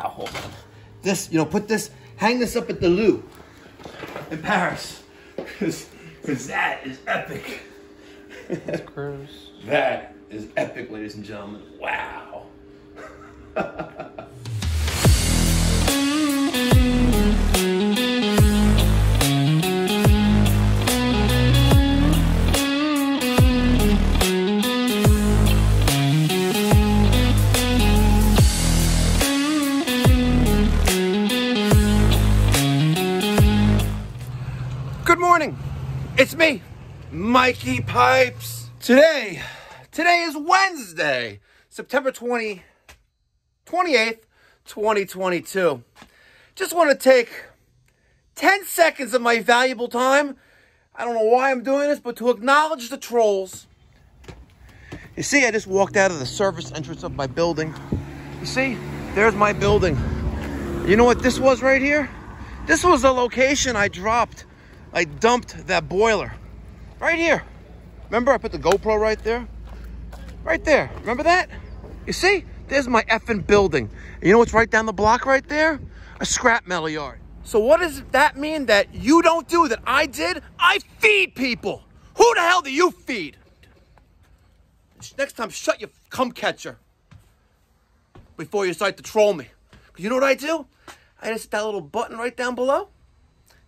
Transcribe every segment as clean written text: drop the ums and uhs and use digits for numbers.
wow, hold on. This, you know, hang this up at the Louvre in Paris. Because that is epic. That's gross. That is epic, ladies and gentlemen. Wow. Good morning. It's me, Mikey Pipes. Today is Wednesday, September 28th, 2022. Just want to take 10 seconds of my valuable time. I don't know why I'm doing this, but to acknowledge the trolls. You see, I just walked out of the service entrance of my building. You see, there's my building. You know what this was right here? This was the location I dumped that boiler. Right here. Remember, I put the GoPro right there? Right there. Remember that? You see? There's my effing building. And you know what's right down the block right there? A scrap metal yard. So what does that mean that you don't do that I did? I feed people. Who the hell do you feed? Next time, shut your cum catcher before you start to troll me. Because you know what I do? I just hit that little button right down below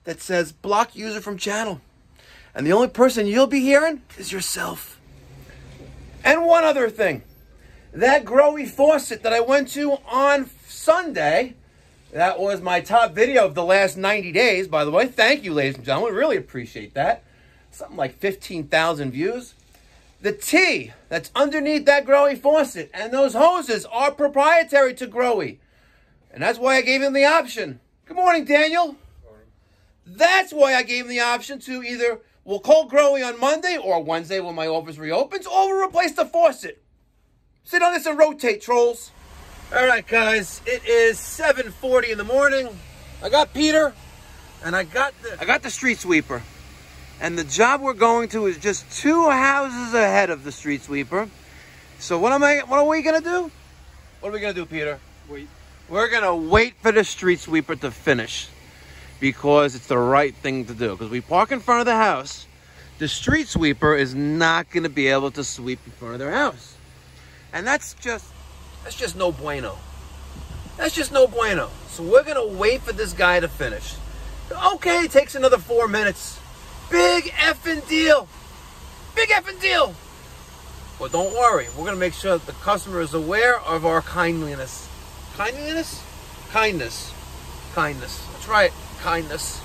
that says block user from channel. And the only person you'll be hearing is yourself. And one other thing. That Growy faucet that I went to on Sunday, that was my top video of the last 90 days, by the way. Thank you, ladies and gentlemen. Really appreciate that. Something like 15,000 views. The T that's underneath that Growy faucet and those hoses are proprietary to Growy. And that's why I gave him the option. Good morning, Daniel. That's why I gave him the option to either we'll call Growy on Monday or Wednesday when my office reopens, or we'll replace the faucet. Sit on this and rotate, trolls. All right, guys, it is 7:40 in the morning. I got Peter, and I got the street sweeper. And the job we're going to is just 2 houses ahead of the street sweeper. So what are we gonna do? What are we gonna do, Peter? Wait. We're gonna wait for the street sweeper to finish. Because it's the right thing to do. Because we park in front of the house, the street sweeper is not going to be able to sweep in front of their house. And that's just no bueno. That's just no bueno. So we're going to wait for this guy to finish. Okay, it takes another 4 minutes. Big effing deal. Big effing deal. But don't worry. We're going to make sure that the customer is aware of our kindliness. Kindliness? Kindness. Kindness. That's right. Kindness.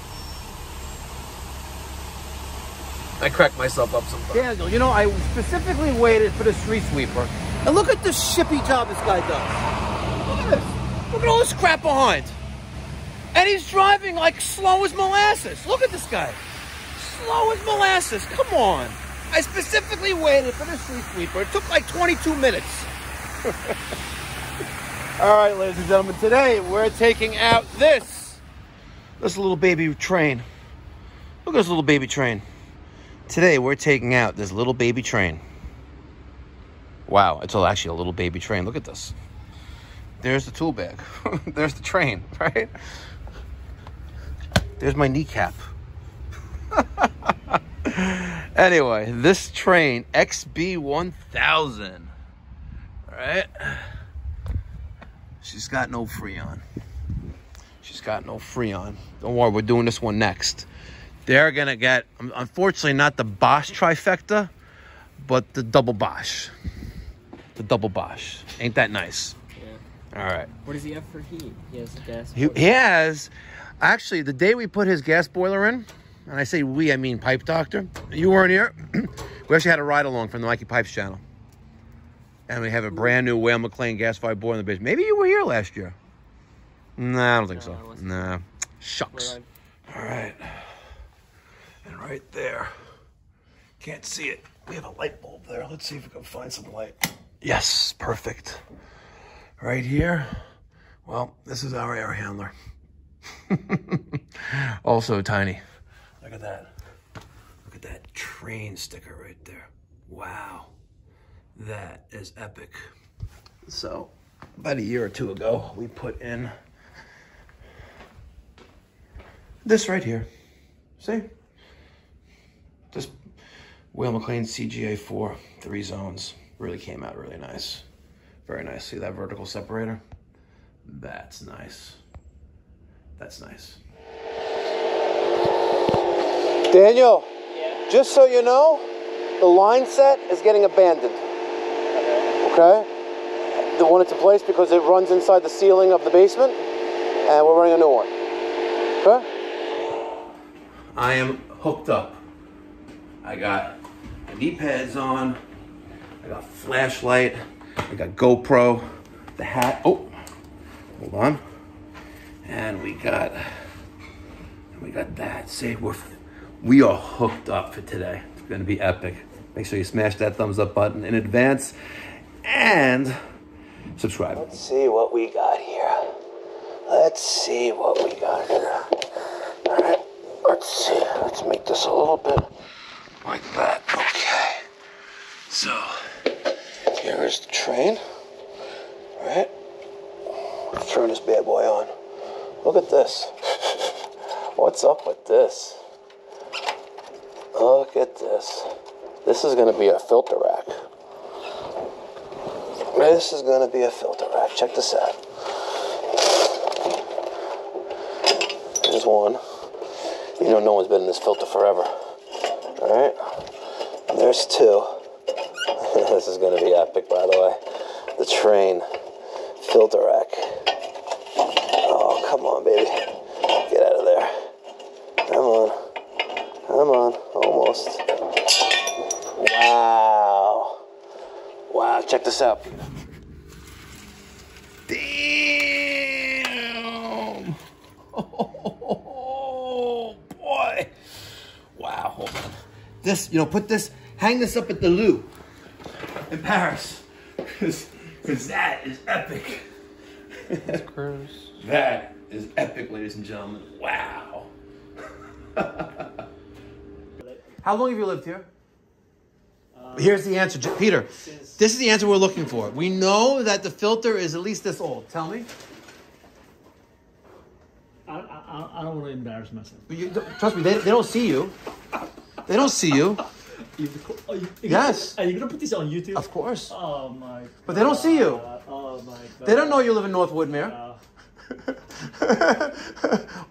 I crack myself up sometimes. Daniel, you know, I specifically waited for the street sweeper. And look at the shippy job this guy does. Look at this. Look at all this crap behind. And he's driving like slow as molasses. Look at this guy. Slow as molasses. Come on. I specifically waited for the street sweeper. It took like 22 minutes. All right, ladies and gentlemen, today we're taking out this little baby train. Look at this little baby train. Today we're taking out this little baby train. Wow, it's actually a little baby train. Look at this. There's the tool bag. There's the train, right? There's my kneecap. Anyway, this train, XB1000. All right. She's got no Freon. She's got no Freon. Don't worry, we're doing this one next. They're going to get, unfortunately, not the Bosch trifecta, but the double Bosch. The double Bosch. Ain't that nice? Yeah. All right. What does he have for heat? He has a gas boiler. He has. Actually, the day we put his gas boiler in, and I say we, I mean Pipe Doctor. You weren't here. We actually had a ride along from the Mikey Pipes channel. And we have a brand new Whale McLean gas-fired boiler in the basement. Maybe you were here last year. Nah, I don't think so. Nah. Shucks. All right. And right there. Can't see it. We have a light bulb there. Let's see if we can find some light. Yes, perfect. Right here. Well, this is our air handler. Also tiny. Look at that. Look at that train sticker right there. Wow. That is epic. So, about a year or two ago, we put in this right here. See? This Will McLean CGA4, 3 zones. Really came out really nice. Very nice. See that vertical separator? That's nice. That's nice. Daniel, yeah. Just so you know, the line set is getting abandoned. Okay? They want it to place because it runs inside the ceiling of the basement, and we're running a new one. Okay? I am hooked up. I got knee pads on. I got flashlight. I got GoPro. The hat. Oh, hold on. And we got that. See, we are hooked up for today. It's going to be epic. Make sure you smash that thumbs up button in advance and subscribe. Let's see what we got here. Let's see what we got here. All right, let's see. Let's make this a little bit like that. Okay. So, here's the train. All right. Let's turn this bad boy on. Look at this. What's up with this? Look at this. This is going to be a filter rack. This is going to be a filter rack. Check this out. There's one. You know, no one's been in this filter forever. All right. And there's 2. This is going to be epic, by the way. The train filter rack. Oh, come on, baby. Get out of there. Come on. Come on. Almost. Wow. Wow, check this out. Damn. Oh, boy. Wow, hold on. This, you know, hang this up at the Lou in Paris. Because that is epic. That's gross. That is epic, ladies and gentlemen. Wow. How long have you lived here? Here's the answer, Peter. This is the answer we're looking for. We know that the filter is at least this old. Tell me. I don't want to embarrass myself. But trust me, they don't see you. They don't see you. Yes. Are you going to put this on YouTube? Of course. Oh, my God. But they don't see you. Oh, my God. They don't know you live in North Woodmere. Off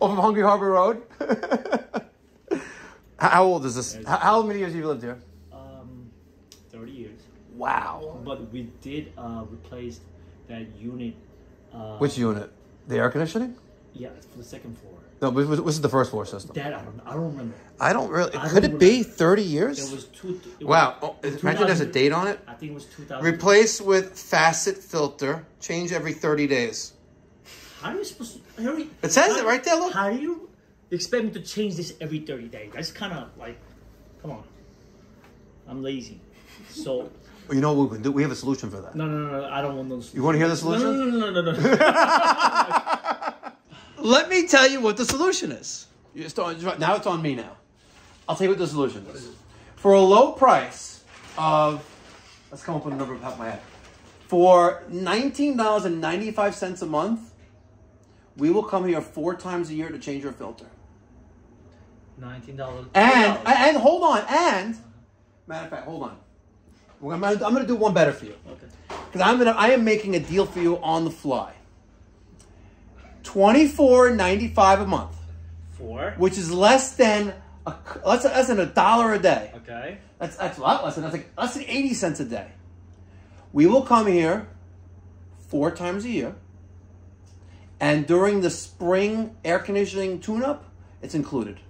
of Hungry Harbor Road. How old is this? How many years have you lived here? 30 years. Wow. But we did replace that unit. Which unit? The air conditioning? Yeah, for the second floor. No, this is the first floor system. That I don't remember. I don't really. Could it be 30 years? It was wow. Oh, imagine there's a date on it. I think it was 2000. Replace with facet filter. Change every 30 days. How are you supposed to... It says it right there, look. How do you expect me to change this every 30 days? That's kind of like... Come on. I'm lazy. So... Well, you know what we can do? We have a solution for that. No. I don't want those. You want to hear the solution? No. Let me tell you what the solution is. Now it's on me now. I'll tell you what the solution is. For a low price of... Let's come up with a number off the top of my head. For $19.95 a month, we will come here 4 times a year to change your filter. $19. And hold on. And matter of fact, hold on. I'm gonna do one better for you. Okay. Because I am making a deal for you on the fly. $24.95 a month. Which is less than $1 a day. Okay. That's a lot less than. That's like less than 80 cents a day. We will come here 4 times a year. And during the spring air conditioning tune-up, it's included.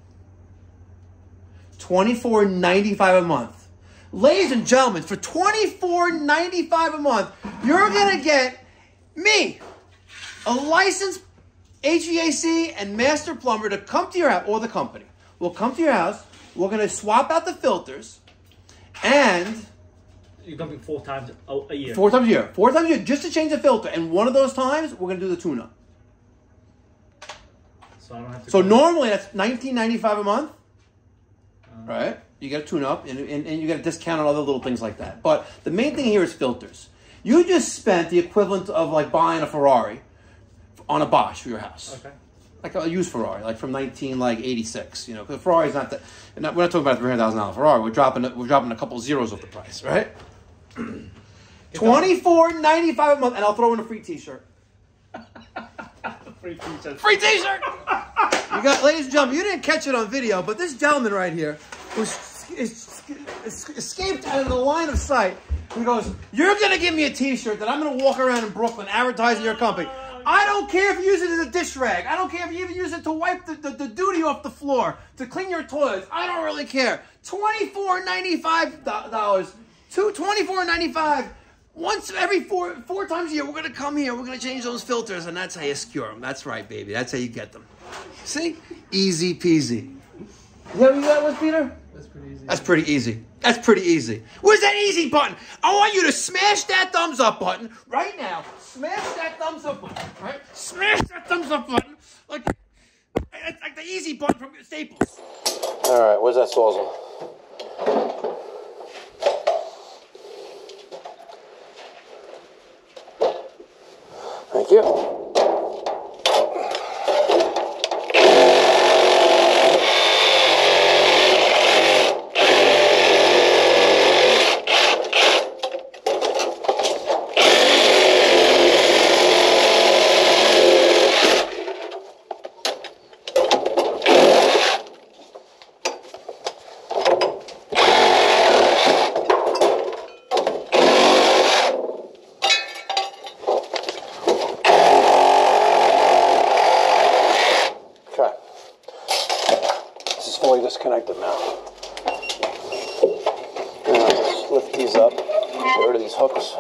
$24.95 a month. Ladies and gentlemen, for $24.95 a month, you're going to get me, a licensed HVAC and master plumber, to come to your house, or the company. We'll come to your house. We're going to swap out the filters, and... You're coming 4 times a year. 4 times a year. 4 times a year, just to change the filter. And one of those times, we're going to do the tune-up. So I don't have to... So normally, that's $19.95 a month. Right? You get a tune-up, and you get a discount on other little things like that. But the main thing here is filters. You just spent the equivalent of like buying a Ferrari on a Bosch for your house. Okay. like a used Ferrari, like from 1986. You know, because Ferrari's not that. We're not talking about a $300,000 Ferrari. We're dropping a couple zeros off the price, right? $24.95 a month, and I'll throw in a free T-shirt. Free T-shirt. Free T-shirt. You got, ladies and gentlemen, you didn't catch it on video, but this gentleman right here was escaped out of the line of sight. He goes, "You're gonna give me a T-shirt that I'm gonna walk around in Brooklyn advertising your company. I don't care if you use it as a dish rag. I don't care if you even use it to wipe the duty off the floor, to clean your toilets. I don't really care. $24.95. $24.95. Once every four times a year, we're going to come here. We're going to change those filters, and that's how you secure them. That's right, baby. That's how you get them. See? Easy peasy. You know what that was, Peter? That's pretty easy. That's pretty easy. That's pretty easy. Where's that easy button? I want you to smash that thumbs up button right now. Smash that thumbs up button, right? Smash that thumbs up button like the easy button from Staples. All right, where's that sawzall? Thank you. Disconnected now. Just lift these up, get rid of these hooks.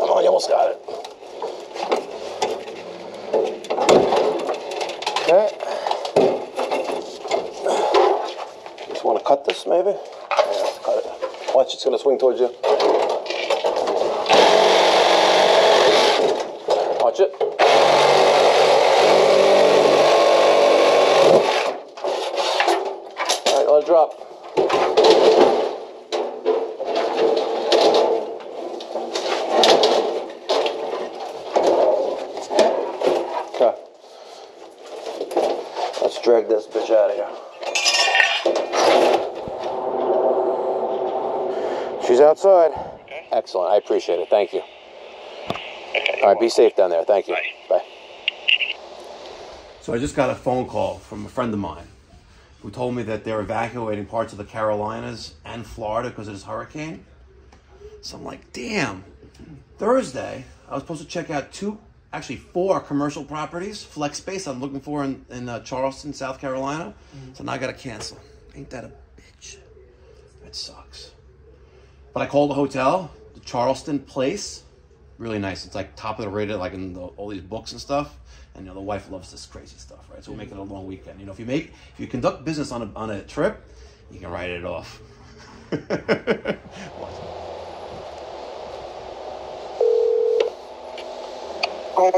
Oh, you almost got it. Okay. Just want to cut this, maybe? Yeah, cut it. Watch, it's going to swing towards you. Watch it. All right, let it drop. Okay. Let's drag this bitch out of here. She's outside. Okay. Excellent. I appreciate it. Thank you. Okay. All right. Be safe down there. Thank you. Bye. So I just got a phone call from a friend of mine who told me that they're evacuating parts of the Carolinas and Florida because of this hurricane. So I'm like, damn. Thursday, I was supposed to check out four commercial properties, flex space I'm looking for in Charleston, South Carolina. So now I got to cancel. Ain't that a bitch? That sucks. But I called the hotel, the Charleston place. Really nice. It's like top of the rated, like in all these books and stuff. And the wife loves this crazy stuff, right? So we'll make it a long weekend. If you conduct business on a trip, you can write it off. All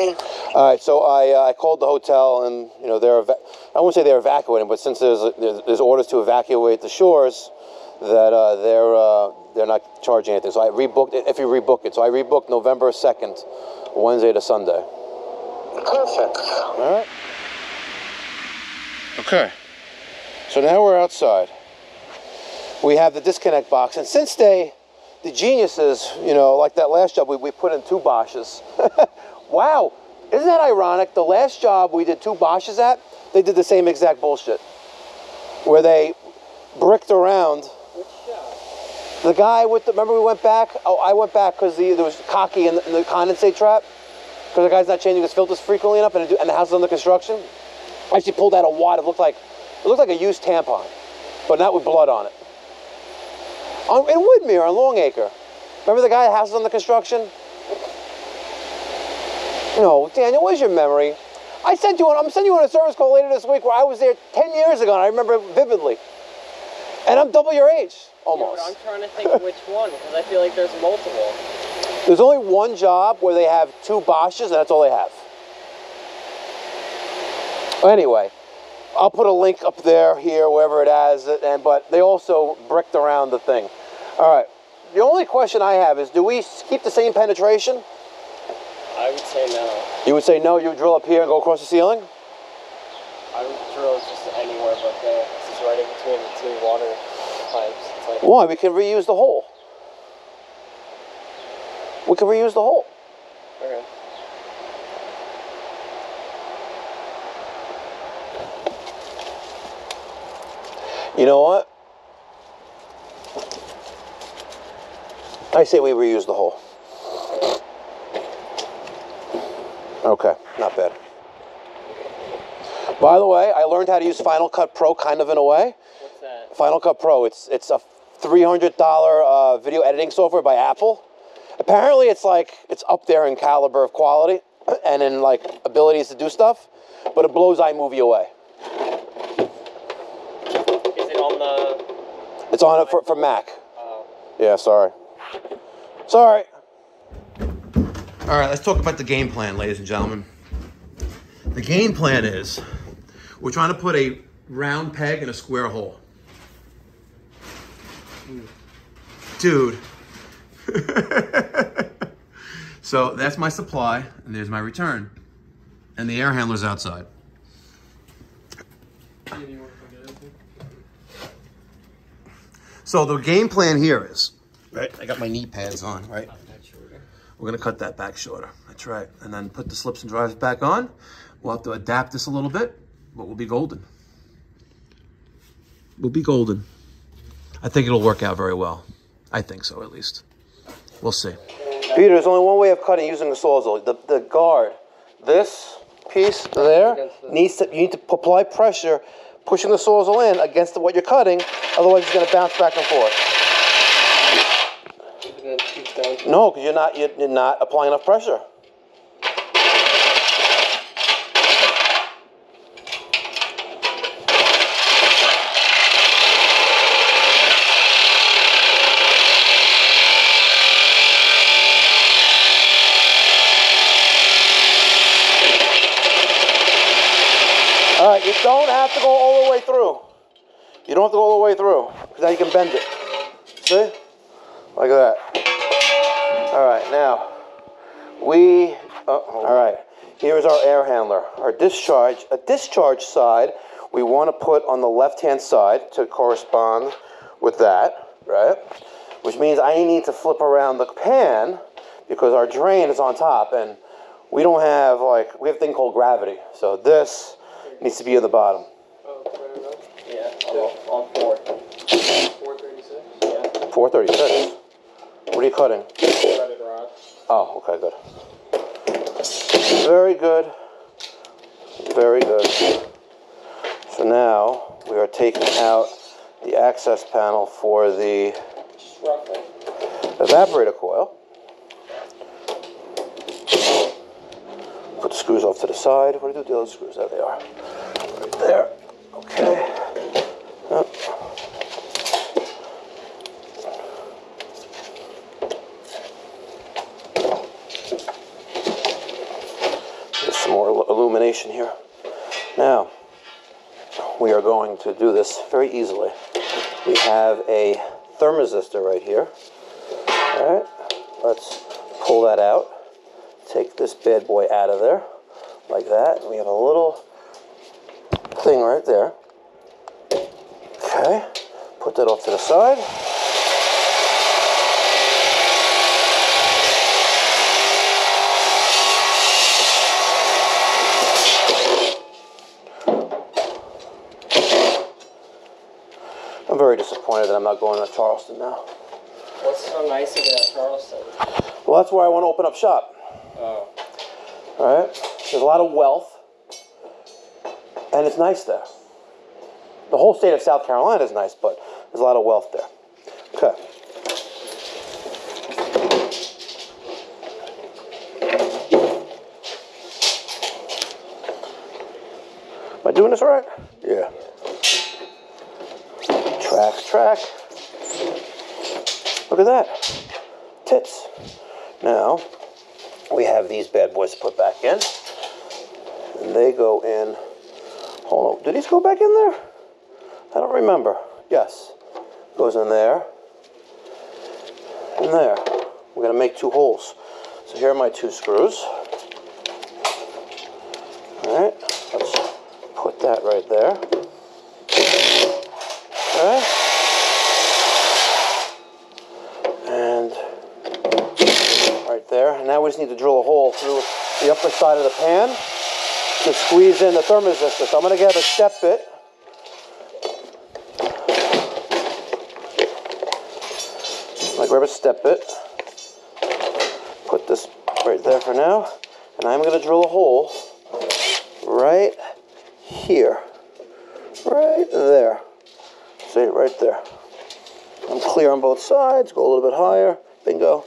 right, so I called the hotel, and I won't say they're evacuating, but since there's orders to evacuate the shores, that they're not charging anything. So I rebooked it. If you rebook it, so I rebooked November 2nd, Wednesday to Sunday. Perfect. All right. Okay. So now we're outside. We have the disconnect box, and since the geniuses, like that last job, we put in 2 Bosches. Wow, isn't that ironic? The last job we did 2 Bosches at, they did the same exact bullshit, where they bricked around. Which job? The guy remember we went back? Oh, I went back because there was cocky in the condensate trap, because the guy's not changing his filters frequently enough, and the house is under construction. I actually pulled out a wad. It looked like a used tampon, but not with blood on it. In Woodmere, on Longacre. Remember the guy that house is under construction? No, Daniel, where's your memory? I'm sending you on a service call later this week where I was there 10 years ago, and I remember it vividly. And I'm double your age, almost. Yeah, but I'm trying to think of which one, because I feel like there's multiple. There's only one job where they have 2 Bosches, and that's all they have. Anyway, I'll put a link up there, here, wherever it has, but they also bricked around the thing. All right. The only question I have is, do we keep the same penetration? I would say no. You would say no, you would drill up here and go across the ceiling? I would drill just anywhere but there. This is right in between the two water pipes. It's like, Why? We can reuse the hole. We can reuse the hole. okay. You know what? I say we reuse the hole. Okay, not bad. By the way, I learned how to use Final Cut Pro kind of in a way. What's that? Final Cut Pro, it's a $300 video editing software by Apple. Apparently it's up there in caliber of quality and in like abilities to do stuff, but it blows iMovie away. Is it on the... It's on it for Mac. Oh. Yeah, sorry. Sorry. All right, let's talk about the game plan, ladies and gentlemen. The game plan is we're trying to put a round peg in a square hole. Dude. So that's my supply, and there's my return. And the air handler's outside. So the game plan here is, right, I got my knee pads on, right? We're gonna cut that back shorter. That's right. And then put the slips and drives back on. We'll have to adapt this a little bit, but we'll be golden. We'll be golden. I think it'll work out very well. I think so, at least. We'll see. Peter, there's only one way of cutting using the Sawzall. The guard, this piece there, you need to apply pressure, pushing the Sawzall in against what you're cutting, otherwise it's gonna bounce back and forth. No, because you're not applying enough pressure. All right, you don't have to go all the way through. You don't have to go all the way through, because now you can bend it. See? Like that. All right, now, all right, here's our air handler. A discharge side, we want to put on the left-hand side to correspond with that, right? Which means I need to flip around the pan because our drain is on top, and we don't have, we have a thing called gravity. So this needs to be in the bottom. Oh, fair enough. Yeah, on 4. 436? Yeah. 436? What are you cutting? Threaded rod. Oh, okay, good. Very good. Very good. So now we are taking out the access panel for the evaporator coil. Put the screws off to the side. What do you do with the other screws? There they are. Right there. Okay. Yep. There's some more illumination here. Now, we are going to do this very easily. We have a thermistor right here. All right. Let's pull that out. Take this bad boy out of there, like that. We have a little thing right there. Okay, put that off to the side. I'm very disappointed that I'm not going to Charleston now. What's so nice about Charleston? Well, that's where I want to open up shop. Oh. All right, there's a lot of wealth, and it's nice there. The whole state of South Carolina is nice, but there's a lot of wealth there. Okay. Am I doing this all right? Yeah. Track. Look at that. Tits. Now, we have these bad boys to put back in. And they go in Hold on. Did these go back in there? I don't remember. Yes. Goes in there. And there. We're going to make 2 holes. So here are my 2 screws. Alright. Let's put that right there. Okay. And right there. And now we just need to drill a hole through the upper side of the pan to squeeze in the thermoresistor. So I'm going to get a step bit. I grab a step bit. Put this right there for now. And I'm going to drill a hole right here. Right there. See, right there. I'm clear on both sides. Go a little bit higher. Bingo.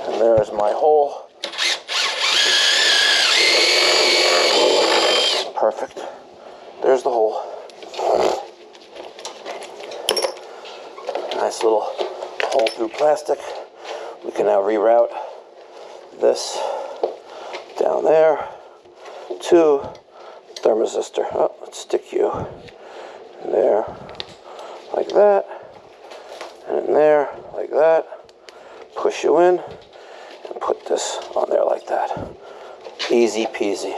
And there's my hole. Perfect. There's the hole. Nice little hole through plastic. We can now reroute this down there to thermoresistor. Oh, let's stick you in there like that, and in there like that. Push you in and put this on there like that. Easy peasy.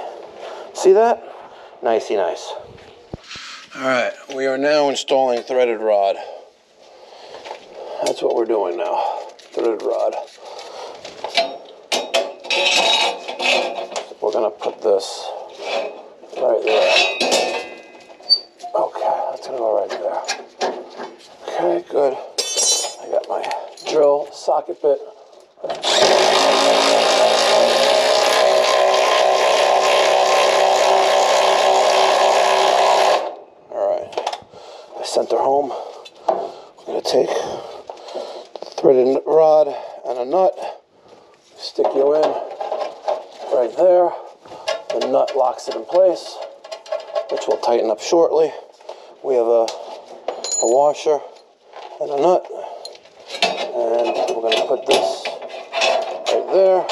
See that? Nicey nice. All right, we are now installing threaded rod. That's what we're doing now. Threaded rod. We're gonna put this right there. Okay, that's gonna go right there. Okay, good. I got my drill socket bit. Alright, I sent her home. I'm gonna take the threaded rod and a nut, stick you in right there. The nut locks it in place, which will tighten up shortly. We have a washer and a nut, and we're going to put this right there,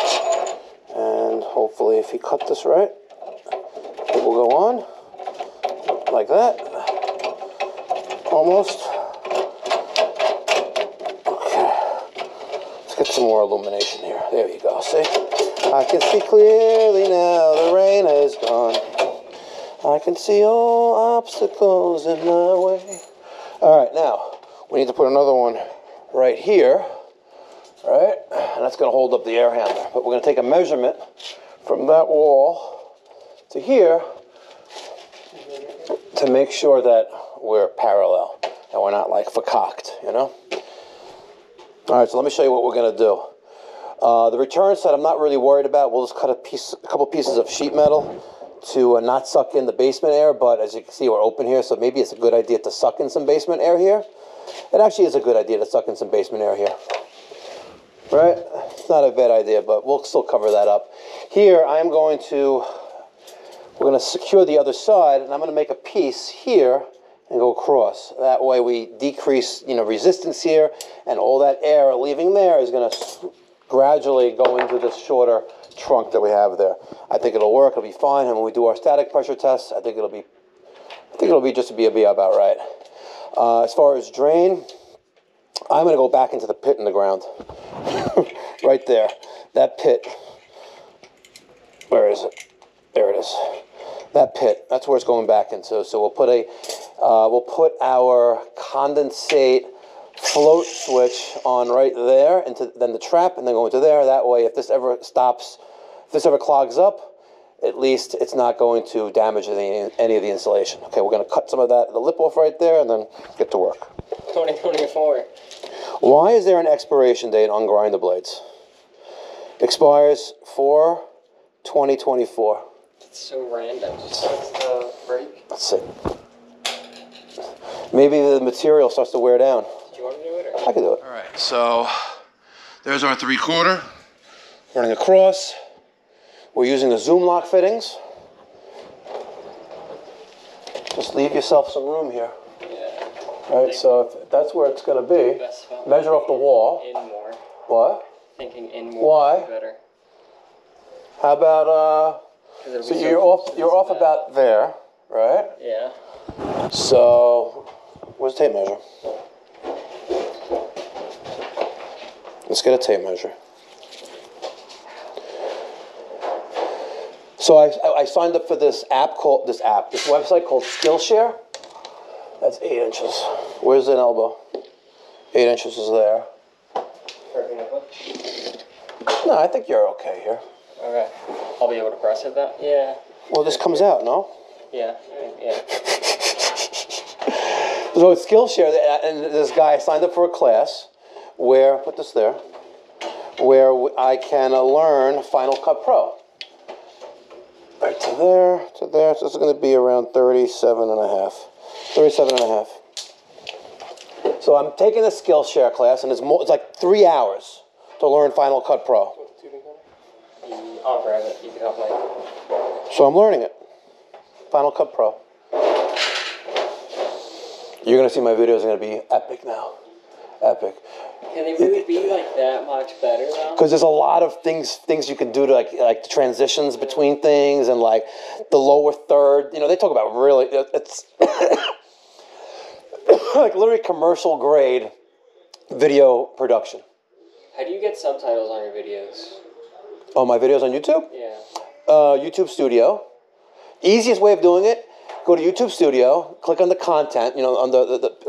and hopefully if you cut this right, it will go on like that, almost. Okay, let's get some more illumination here. There you go, see? I can see clearly now, the rain is gone. I can see all obstacles in my way. All right, now, we need to put another one right here, right? And that's gonna hold up the air handler. But we're gonna take a measurement from that wall to here to make sure that we're parallel and we're not like vercocked, you know? All right, so let me show you what we're gonna do. The return set I'm not really worried about. We'll just cut a couple pieces of sheet metal to not suck in the basement air, but as you can see, we're open here, so maybe it's a good idea to suck in some basement air here. It actually is a good idea to suck in some basement air here. Right? It's not a bad idea, but we'll still cover that up. Here, we're going to secure the other side, and I'm going to make a piece here and go across. That way we decrease, resistance here, and all that air leaving there is going to gradually go into this shorter trunk that we have there. I think it'll work. It'll be fine. And when we do our static pressure tests, I think it'll be just be about right. As far as drain, I'm going to go back into the pit in the ground. Right there. That pit. Where is it? There it is. That pit. That's where it's going back into. So we'll put our condensate float switch on right there, then the trap, and then go into there. That way, if this ever stops, if this ever clogs up, at least it's not going to damage any of the insulation. Okay, we're going to cut some of the lip off right there, and then get to work. 2024. Why is there an expiration date on grinder blades? Expires 4/2024. It's so random. Just starts to break. Let's see. Maybe the material starts to wear down. Do you want to do it? Or? I can do it. All right, so there's our 3/4 running across. We're using the zoom lock fittings. Just leave yourself some room here. Yeah. All right, so if that's where it's going to be, measure off the wall. In more. What? Thinking in more. Why? Better. How about So you're off about there, right? Yeah. So, where's the tape measure? Let's get a tape measure. So I signed up for this website called Skillshare. That's 8 inches. Where's an elbow? 8 inches is there. No, I think you're okay here. Okay. I'll be able to press it though? Yeah. Well, this comes out, no? Yeah. Yeah. So it's Skillshare, and this guy signed up for a class where, put this there, where I can learn Final Cut Pro. Right to there, to there. So this is going to be around 37 and a half. 37 and a half. So I'm taking a Skillshare class, and it's like 3 hours to learn Final Cut Pro. I'll grab it. You can help me. So I'm learning it. Final Cut Pro. You're going to see my videos are going to be epic now. Epic. Can they really be like that much better though? Because there's a lot of things you can do to like the transitions between things and like the lower third. You know, they talk about really, it's like literally commercial grade video production. How do you get subtitles on your videos? Oh, my videos on YouTube? Yeah. YouTube Studio. Easiest way of doing it. Go to YouTube Studio, click on the content, you know, on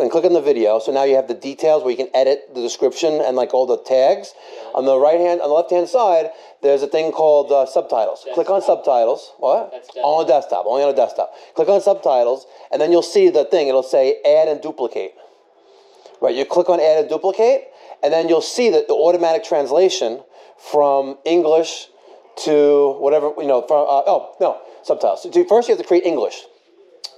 and click on the video. So now you have the details where you can edit the description and like all the tags. On the left-hand side, there's a thing called subtitles. Desktop. Click on subtitles. What? That's on a desktop. Only on a desktop. Click on subtitles, and then you'll see the thing. It'll say add and duplicate. Right. You click on add and duplicate, and then you'll see that the automatic translation from English to whatever, you know. Subtitles. So first, you have to create English.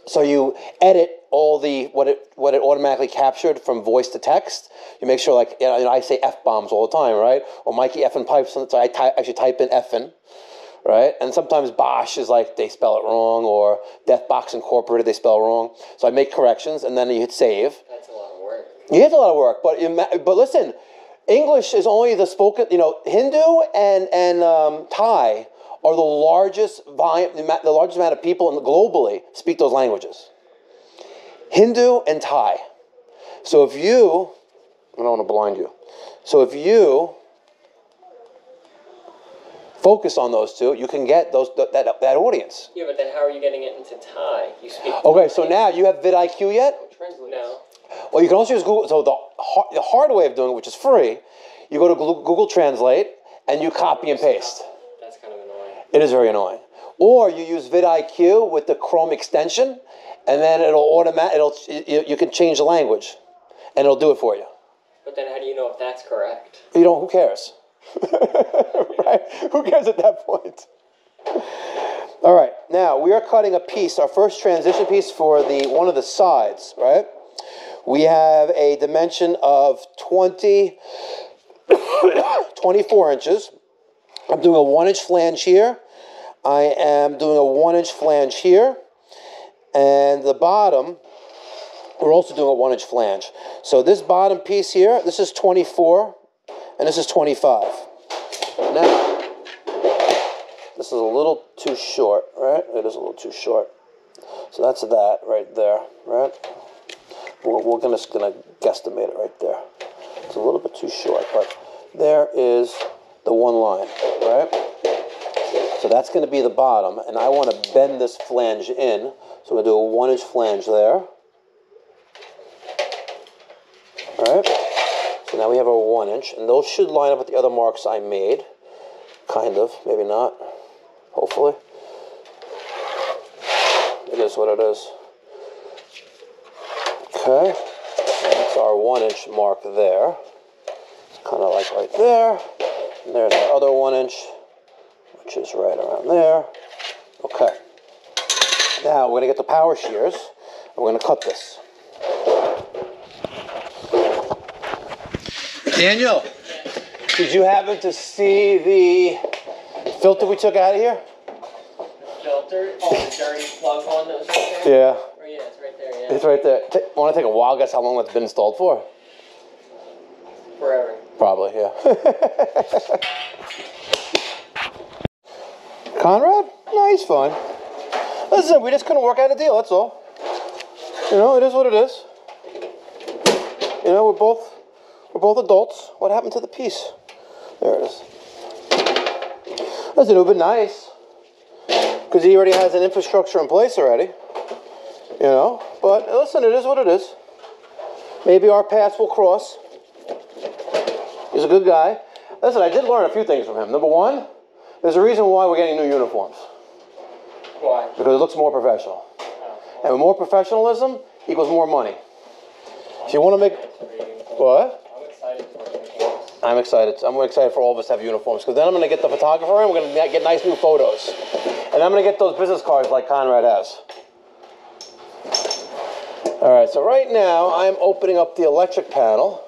So you edit all the what it automatically captured from voice to text. You make sure, like, you know, I say F-bombs all the time, right? Or Mikey effing Pipes, so I actually type in effing, right? And sometimes Bosch is like, they spell it wrong, or Death Box Incorporated, they spell it wrong. So I make corrections, and then you hit save. That's a lot of work. Yeah, it's a lot of work, but listen, English is only the spoken, you know, Hindu and Thai are the largest volume, the largest amount of people globally speak those languages. Hindu and Thai. So if you, I don't want to blind you. So if you focus on those two, you can get that audience. Yeah, but then how are you getting it into Thai? You speak. Okay, so now you have vidIQ yet? No. Well, you can also use Google. So the hard way of doing it, which is free, you go to Google Translate and you copy and paste. That's kind of annoying. It is very annoying. Or you use vidIQ with the Chrome extension, and then you can change the language, and it'll do it for you. But then how do you know if that's correct? You don't. Who cares? Right? Who cares at that point? All right. Now we are cutting a piece, our first transition piece for one of the sides. Right. We have a dimension of 24 inches. I'm doing a 1-inch flange here. I am doing a 1-inch flange here. And the bottom, we're also doing a 1-inch flange. So this bottom piece here, this is 24, and this is 25. Now, this is a little too short, right? It is a little too short. So that's that right there, right? We're just gonna guesstimate it right there. It's a little bit too short, but there is the one line, right? So that's going to be the bottom, and I want to bend this flange in. So I'm going to do a 1-inch flange there. All right. So now we have our 1-inch, and those should line up with the other marks I made. Kind of, maybe not. Hopefully. It is what it is. Okay. That's our 1-inch mark there. It's kind of like right there. And there's our other 1-inch, which is right around there. Okay. Now we're going to get the power shears, and we're going to cut this. Daniel, did you happen to see the filter we took out of here? The filter? Oh, the dirty plug one that was right there? Yeah. Oh, yeah, it's right there, yeah. It's right there. Want to take a wild guess how long that's been installed for? Forever. Probably, yeah. Conrad? No, he's fine. Listen, we just couldn't work out a deal, that's all. You know, it is what it is. You know, we're both adults. What happened to the peace? There it is. Listen, it would be nice. Because he already has an infrastructure in place already. You know? But listen, it is what it is. Maybe our paths will cross. He's a good guy. Listen, I did learn a few things from him. Number one, there's a reason why we're getting new uniforms. Why? Because it looks more professional. And with more professionalism equals more money. If you want to make... What? I'm excited for uniforms. I'm excited. I'm excited for all of us to have uniforms. Because then I'm going to get the photographer and we're going to get nice new photos. And I'm going to get those business cards like Conrad has. All right, so right now I'm opening up the electric panel.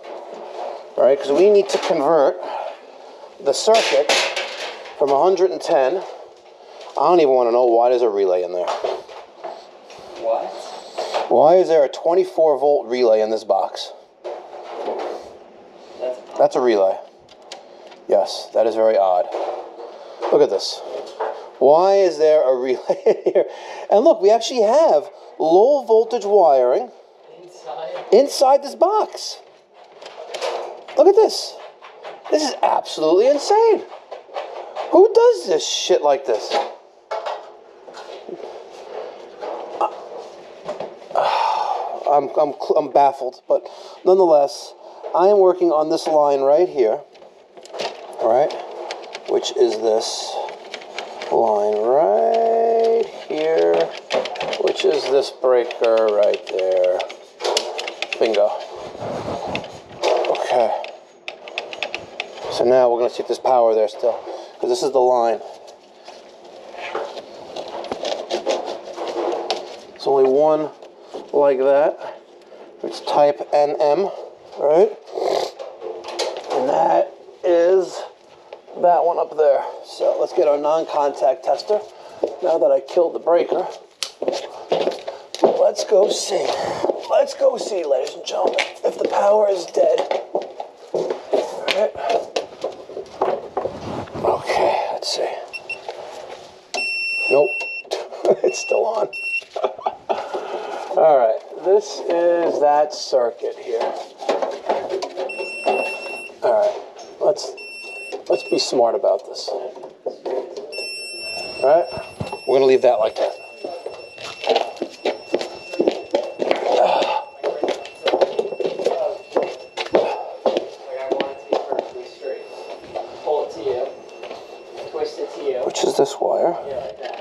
All right, because we need to convert the circuit from 110. I don't even want to know why there's a relay in there. What? Why is there a 24-volt relay in this box? That's a relay. Yes, that is very odd. Look at this. Why is there a relay in here? And look, we actually have low voltage wiring inside this box. Look at this. This is absolutely insane. Who does this shit like this? I'm baffled, but nonetheless, I am working on this line right here, all right, which is this line right here, which is this breaker right there. Bingo. Okay. So now we're going to see if there's power there still, because this is the line. It's only one like that. It's type NM, right? And that is that one up there. So let's get our non-contact tester. Now that I killed the breaker, let's go see. Let's go see, ladies and gentlemen, if the power is dead. All right. Okay, let's see. Nope, it's still on. All right, this is that circuit here. All right, let's be smart about this. All right, we're gonna leave that like that. Which is this wire? Yeah, like that.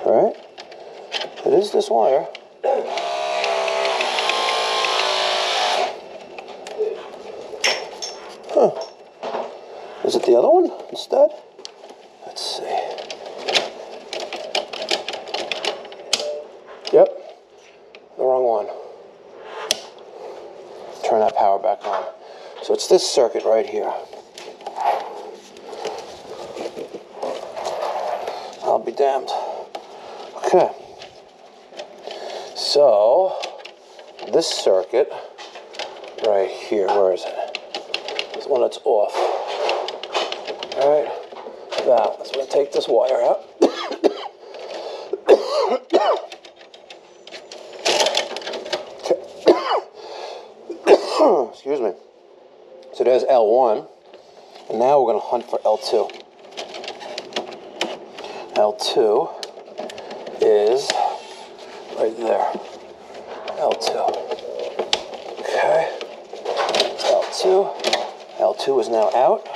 All right, it is this wire. Huh. Is it the other one instead? Let's see. Yep. The wrong one. Turn that power back on. So it's this circuit right here. I'll be damned. Okay. So, this circuit right here, where is it? This one that's off. All right. Now, so I'm going to take this wire out. Excuse me. So there's L1, and now we're going to hunt for L2. L2 is right there. L2. Okay. L2. L2 is now out.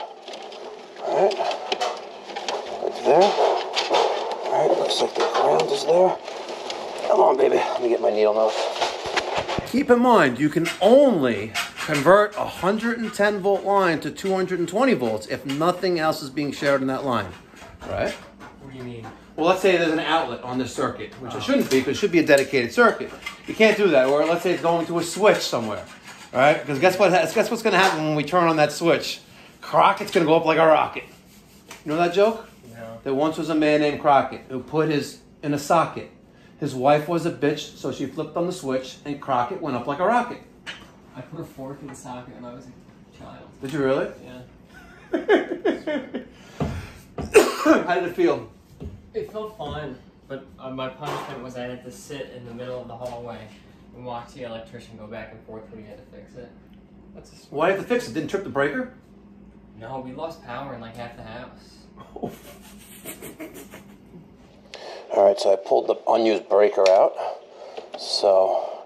All right. Right there. All right. Looks like the ground is there. Come on, baby. Let me get my needle nose. Keep in mind, you can only convert a 110 volt line to 220 volts if nothing else is being shared in that line. Right? What do you mean? Well, let's say there's an outlet on this circuit, which it shouldn't be, because it should be a dedicated circuit. You can't do that. Or let's say it's going to a switch somewhere, all right? Because guess what's going to happen when we turn on that switch? Crockett's going to go up like a rocket. You know that joke? No. There once was a man named Crockett who put his in a socket. His wife was a bitch, so she flipped on the switch, and Crockett went up like a rocket. I put a fork in the socket when I was a child. Did you really? Yeah. How did it feel? It felt fine, but my punishment was I had to sit in the middle of the hallway and watch the electrician go back and forth when he had to fix it. Why have to fix it? Didn't trip the breaker? No, we lost power in like half the house. Oh. All right, so I pulled the unused breaker out. So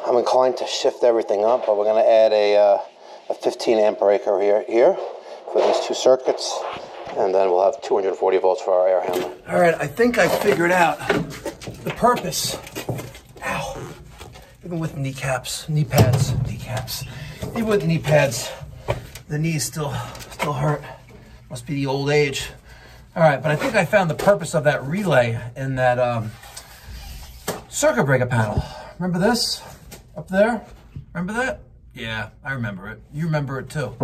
I'm inclined to shift everything up, but we're going to add a 15 amp breaker here for these two circuits, and then we'll have 240 volts for our air handler. All right, I think I figured out the purpose. Ow. Even with knee pads, even with knee pads, the knees still hurt. Must be the old age. All right, but I think I found the purpose of that relay in that circuit breaker panel. Remember this up there? Remember that? Yeah, I remember it. You remember it too.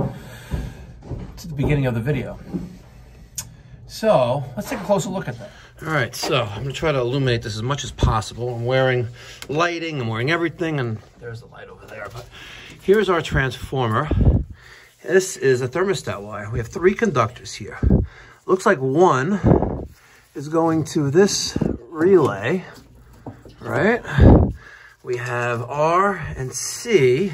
It's at the beginning of the video. So let's take a closer look at that. All right, so I'm gonna try to illuminate this as much as possible. I'm wearing lighting, I'm wearing everything, and there's the light over there. But here's our transformer. This is a thermostat wire. We have 3 conductors here. Looks like one is going to this relay, right? We have R and C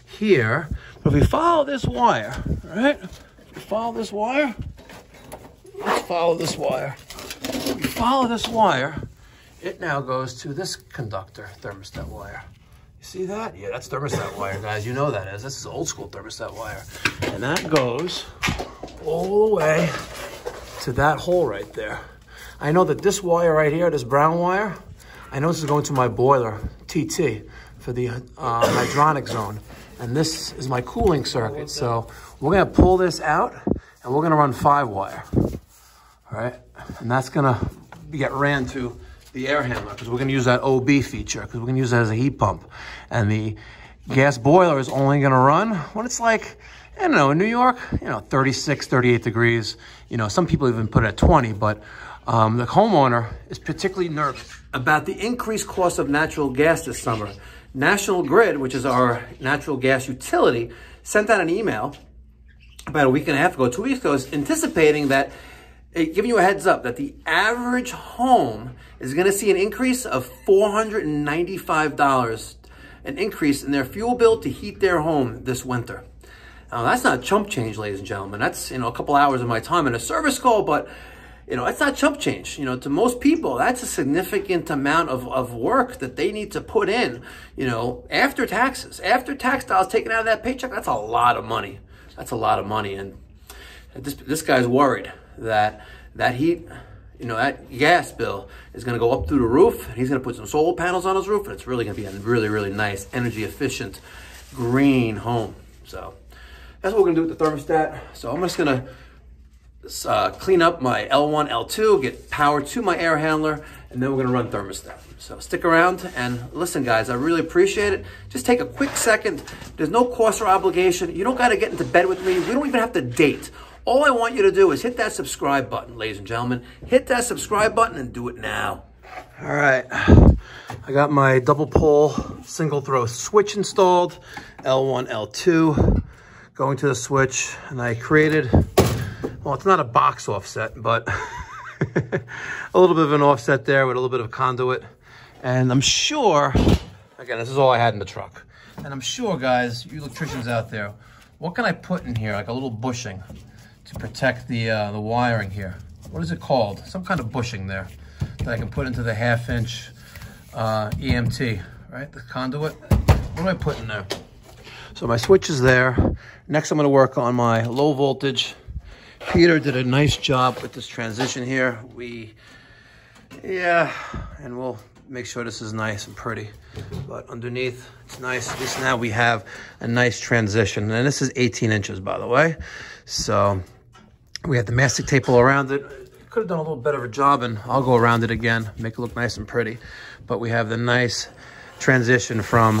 here. But if we follow this wire, right? If we follow this wire, let's follow this wire. If we follow this wire, it now goes to this conductor thermostat wire. You see that? Yeah, that's thermostat wire, guys. You know that is. This is old school thermostat wire. And that goes all the way to that hole right there. I know that this wire right here, this brown wire, I know this is going to my boiler, TT, for the hydronic zone. And this is my cooling circuit. So we're gonna pull this out and we're gonna run 5 wire, all right? And that's gonna get ran to the air handler because we're gonna use that OB feature because we're gonna use that as a heat pump. And the gas boiler is only gonna run when it's like, I don't know, in New York, 36, 38 degrees. Some people even put it at 20, but the homeowner is particularly nervous about the increased cost of natural gas this summer. National Grid, which is our natural gas utility, sent out an email about a week and a half ago, 2 weeks ago, anticipating that, giving you a heads up, that the average home is going to see an increase of $495, an increase in their fuel bill to heat their home this winter. Now, that's not chump change, ladies and gentlemen. That's, a couple hours of my time in a service call, but, it's not chump change. To most people, that's a significant amount of work that they need to put in, after taxes. After tax dollars taken out of that paycheck, that's a lot of money. That's a lot of money. And this guy's worried that heat, that gas bill is going to go up through the roof. And he's going to put some solar panels on his roof, and it's really going to be a really, really nice, energy efficient, green home. So that's what we're going to do with the thermostat. So I'm just going to clean up my L1, L2, get power to my air handler, and then we're going to run thermostat. So stick around and listen, guys. I really appreciate it. Just take a quick second. There's no cost or obligation. You don't got to get into bed with me. We don't even have to date. All I want you to do is hit that subscribe button, ladies and gentlemen. Hit that subscribe button and do it now. All right. I got my double pole single throw switch installed, L1, L2. Going to the switch, and I created, well, it's not a box offset, but a little bit of an offset there with a little bit of conduit. And I'm sure, again, this is all I had in the truck. And I'm sure, guys, you electricians out there, what can I put in here? Like a little bushing to protect the wiring here. What is it called? Some kind of bushing there that I can put into the 1/2-inch EMT, right? The conduit. What do I put in there? So my switch is there. Next, I'm going to work on my low voltage. Peter did a nice job with this transition here. And we'll make sure this is nice and pretty. But underneath, it's nice. At least now we have a nice transition. And this is 18 inches, by the way. So we have the mastic tape all around it. Could have done a little better of a job, and I'll go around it again, make it look nice and pretty. But we have the nice transition from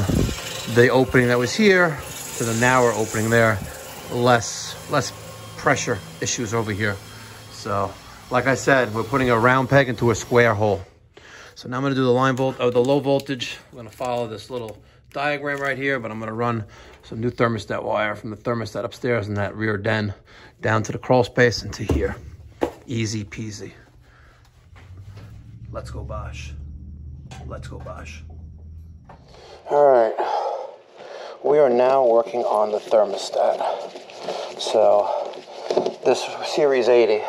the opening that was here to the narrower opening there. Less pressure issues over here. So like I said, we're putting a round peg into a square hole. So now I'm going to do the the low voltage. I'm going to follow this little diagram right here, but I'm going to run some new thermostat wire from the thermostat upstairs in that rear den down to the crawl space into here. Easy peasy. Let's go Bosch. Let's go Bosch. All right, we are now working on the thermostat. So this Series 80,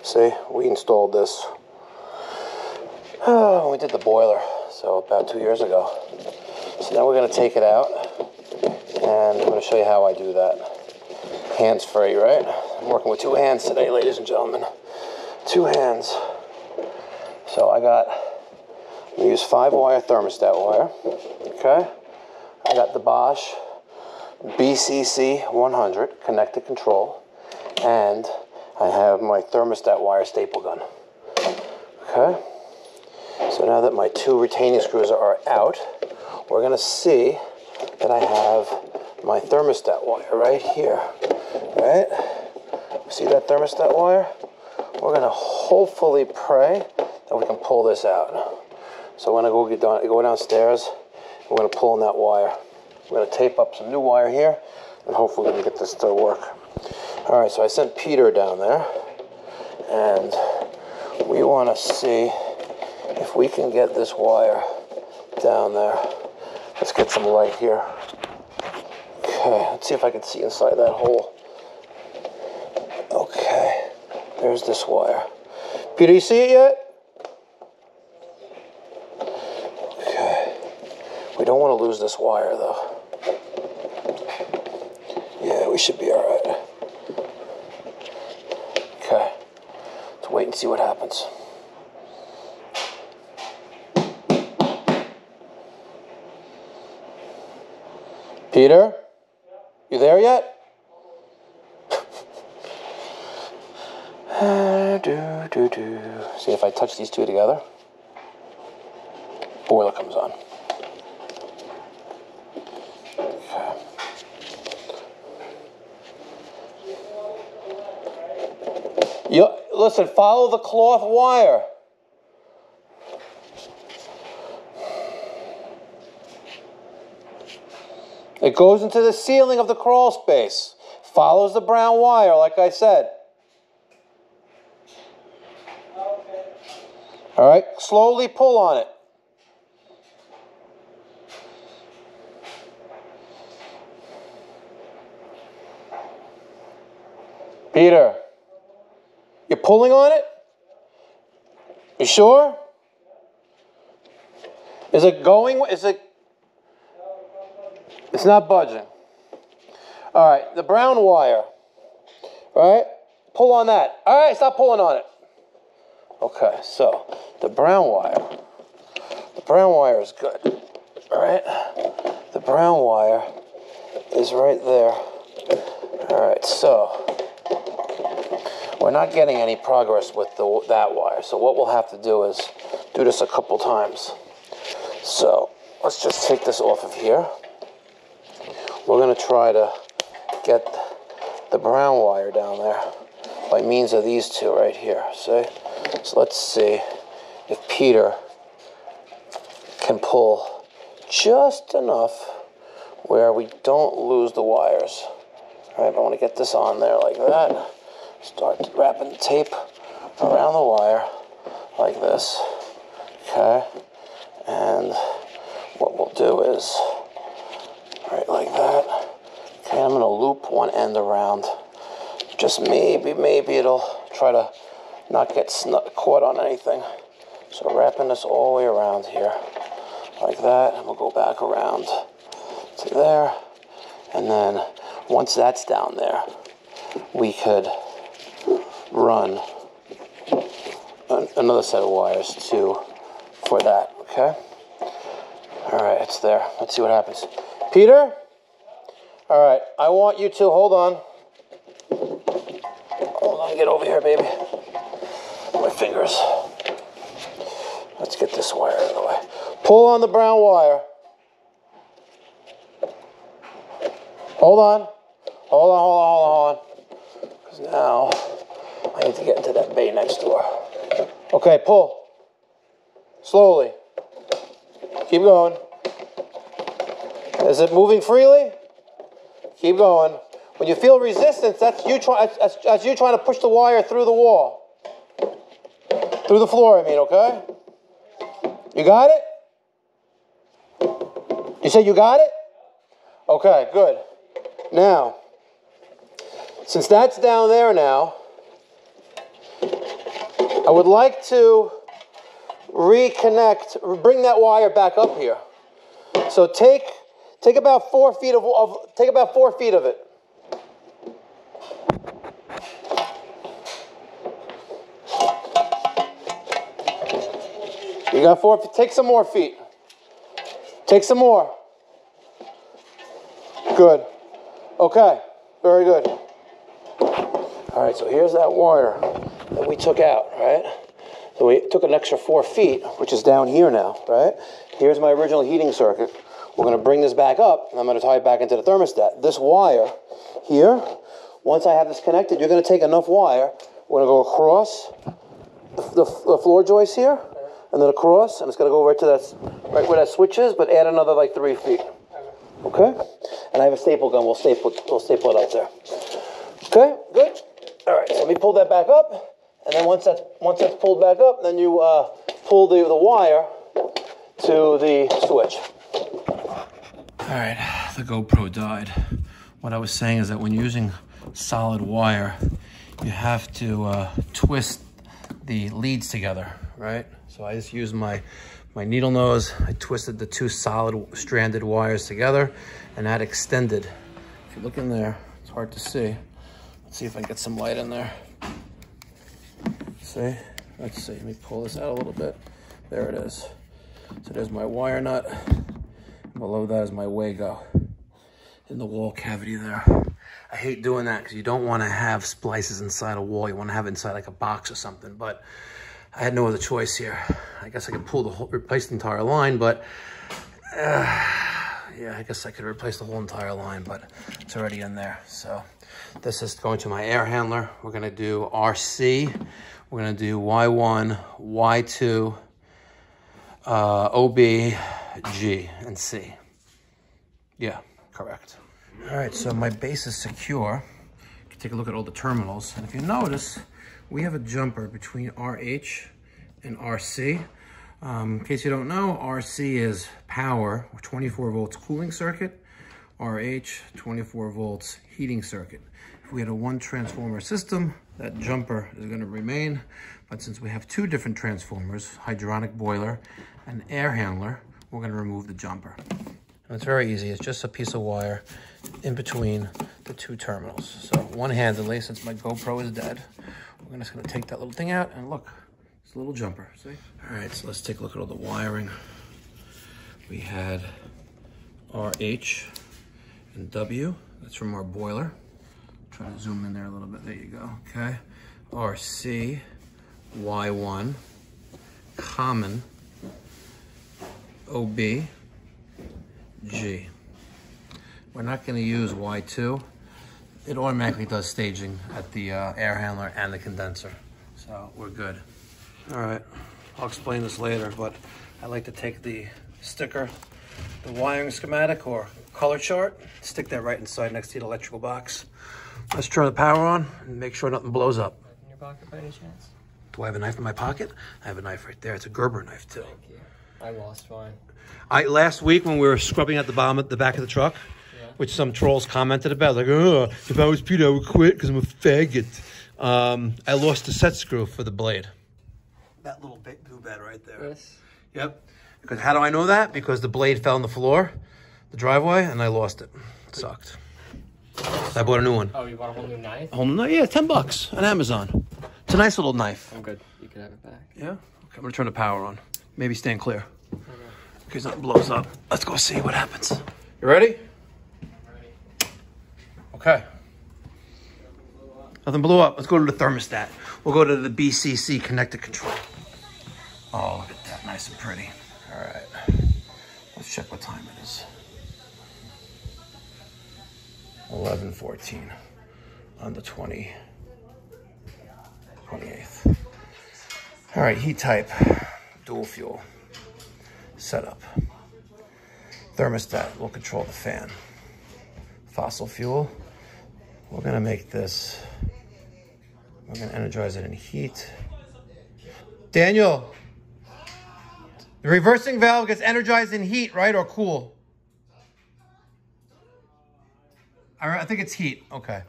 see, we installed this. Oh, we did the boiler, so about 2 years ago. So now we're gonna take it out, and I'm gonna show you how I do that. Hands-free, right? I'm working with 2 hands today, ladies and gentlemen. 2 hands. So I'm gonna use 5-wire thermostat wire, okay? I got the Bosch BCC 100 connected control, and I have my thermostat wire staple gun, okay? So now that my 2 retaining screws are out, we're gonna see that I have my thermostat wire right here, right? See that thermostat wire? We're gonna hopefully pray that we can pull this out. So we're gonna go downstairs, we're gonna pull on that wire. We're gonna tape up some new wire here, and hopefully we can get this to work. All right, so I sent Peter down there, and we wanna see if we can get this wire down there. Let's get some light here. Okay, let's see if I can see inside that hole. Okay, there's this wire. Peter, you see it yet? Okay, we don't want to lose this wire though. Yeah, we should be all right. Okay, let's wait and see what happens. Peter, you there yet? See if I touch these 2 together, boiler comes on. Okay. Listen, follow the cloth wire. It goes into the ceiling of the crawl space. Follows the brown wire, like I said. All right, slowly pull on it. Peter, you're pulling on it? You sure? Is it going? It's not budging. All right, the brown wire, right? Pull on that. All right, stop pulling on it. Okay, so the brown wire is good, all right? The brown wire is right there. All right, so we're not getting any progress with that wire. So what we'll have to do is do this a couple times. So let's just take this off of here. We're gonna try to get the brown wire down there by means of these 2 right here, see? So let's see if Peter can pull just enough where we don't lose the wires. All right, I want to get this on there like that. Start wrapping the tape around the wire like this, okay? And what we'll do is, right like that. Okay, I'm gonna loop one end around. Just maybe it'll try to not get caught on anything. So wrapping this all the way around here, like that, and we'll go back around to there. And then once that's down there, we could run another set of wires too for that, okay? All right, it's there. Let's see what happens. Peter? All right, I want you to, hold on, get over here, baby. My fingers. Let's get this wire out of the way. Pull on the brown wire. Hold on. Hold on. Because now I need to get into that bay next door. Okay, pull. Slowly. Keep going. Is it moving freely? Keep going. When you feel resistance, that's you trying to push the wire through the wall. Through the floor, I mean, okay? You got it? You said you got it? Okay, good. Now, since that's down there now, I would like to reconnect, bring that wire back up here. So take about 4 feet of it. You got 4 feet. Take some more feet. Take some more. Good. Okay. Very good. All right, so here's that wire that we took out, right? So we took an extra 4 feet, which is down here now, right? Here's my original heating circuit. We're going to bring this back up, and I'm going to tie it back into the thermostat. This wire here, once I have this connected, you're going to take enough wire. We're going to go across the floor joist here, and then across, and it's going to go right to that, right where that switch is, but add another like 3 feet. Okay? And I have a staple gun. We'll staple it up there. Okay, good. All right, so let me pull that back up, and then once that's pulled back up, then you pull the wire to the switch. All right, the GoPro died. What I was saying is that when using solid wire, you have to twist the leads together, right? So I just used my needle nose. I twisted the 2 solid stranded wires together, and that extended. If you look in there, it's hard to see. Let's see if I can get some light in there. See? Let's see. Let me pull this out a little bit. There it is. So there's my wire nut. Below that is my Wago in the wall cavity there. I hate doing that because you don't want to have splices inside a wall. You want to have it inside like a box or something. But I had no other choice here. I guess I could replace the entire line, but yeah, I guess I could replace the whole entire line, but it's already in there. So this is going to my air handler. We're going to do RC. We're going to do Y1, Y2, OB, G, and C. Yeah, correct. All right, so my base is secure. You can take a look at all the terminals. And if you notice, we have a jumper between RH and RC. In case you don't know, RC is power, 24 volts cooling circuit. RH, 24 volts heating circuit. If we had a 1 transformer system, that jumper is going to remain. But since we have 2 different transformers, hydronic boiler and air handler, we're going to remove the jumper. And it's very easy. It's just a piece of wire in between the 2 terminals. So one-handedly, since my GoPro is dead, we're just going to take that little thing out, and look, it's a little jumper. See? All right, so let's take a look at all the wiring. We had RH and W. That's from our boiler. Try to zoom in there a little bit. There you go. Okay. RC, Y1, common, OB, G. We're not going to use Y2. It automatically does staging at the air handler and the condenser. So we're good. All right. I'll explain this later, but I like to take the sticker, the wiring schematic or color chart, stick that right inside next to the electrical box. Let's turn the power on and make sure nothing blows up. In your pocket by any chance? Do I have a knife in my pocket? I have a knife right there. It's a Gerber knife too. Thank you. I lost mine. Last week when we were scrubbing at the back of the truck, yeah, which some trolls commented about, like, oh, if I was Peter, I would quit because I'm a faggot. I lost the set screw for the blade. That little blue bed right there. Yes. Yep. Because how do I know that? Because the blade fell on the floor, the driveway, and I lost it. It sucked. So I bought a new one. Oh, you bought a whole new knife? A whole new knife? Yeah, $10 on Amazon. It's a nice little knife. I'm good. You can have it back. Yeah? Okay, I'm going to turn the power on. Maybe stand clear. Okay. In case nothing blows up. Let's go see what happens. You ready? I'm ready. Okay. Nothing blew up. Let's go to the thermostat. We'll go to the BCC connected control. Oh, look at that. Nice and pretty. All right. Let's check what time it is. 11:14 on the 28th. All right, heat type, dual fuel, setup. Thermostat will control the fan. Fossil fuel, we're gonna make this, we're gonna energize it in heat. Daniel, the reversing valve gets energized in heat, right, or cool? I think it's heat. Okay.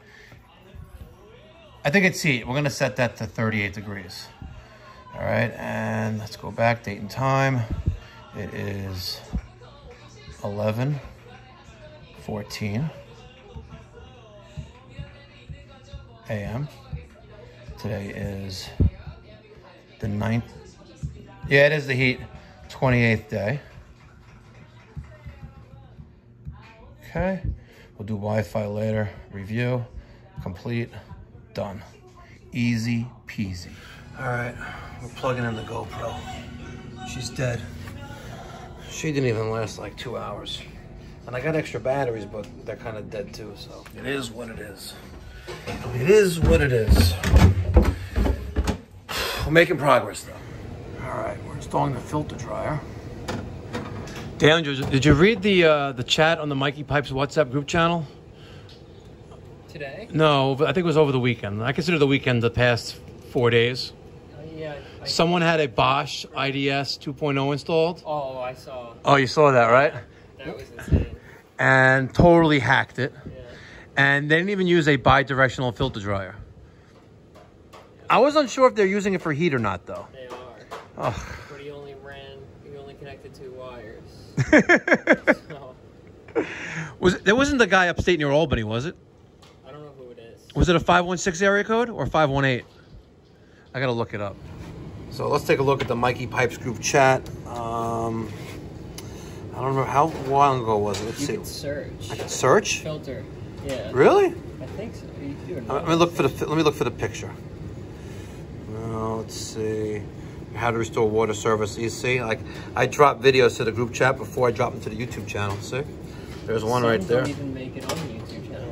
I think it's heat. We're going to set that to 38 degrees. All right, and let's go back, date and time. It is 11:14 a.m. Today is the 9th. Yeah, it is the heat. 28th day. Okay. We'll do Wi-Fi later. Review. Complete. Done. Easy peasy. All right. We're plugging in the GoPro. She's dead. She didn't even last like 2 hours. And I got extra batteries, but they're kind of dead too, so. It is what it is. It is what it is. We're making progress though. All right, we're installing the filter dryer. Daniel, did you read the chat on the Mikey Pipes WhatsApp group channel? Today? No, I think it was over the weekend. I consider the weekend the past 4 days. Yeah. Someone had a Bosch IDS 2.0 installed. Oh, I saw. Oh, you saw that, right? That was insane. And totally hacked it. Yeah. And they didn't even use a bi-directional filter dryer. I was unsure if they're using it for heat or not, though. They are. Oh. But he only connected 2 wires. So, There wasn't the guy upstate near Albany, was it? I don't know who it is. Was it a 516 area code or 518? I gotta look it up. So let's take a look at the Mikey Pipes group chat. I don't remember how long ago was it. Let's see. You can search. I can search? Filter. Yeah. Really? I think so. You can do it. Let me look for the picture. Let's see. How to restore water service. You see, like I drop videos to the group chat before I drop them to the YouTube channel. See, there's one right there. Don't even make it on the YouTube channel,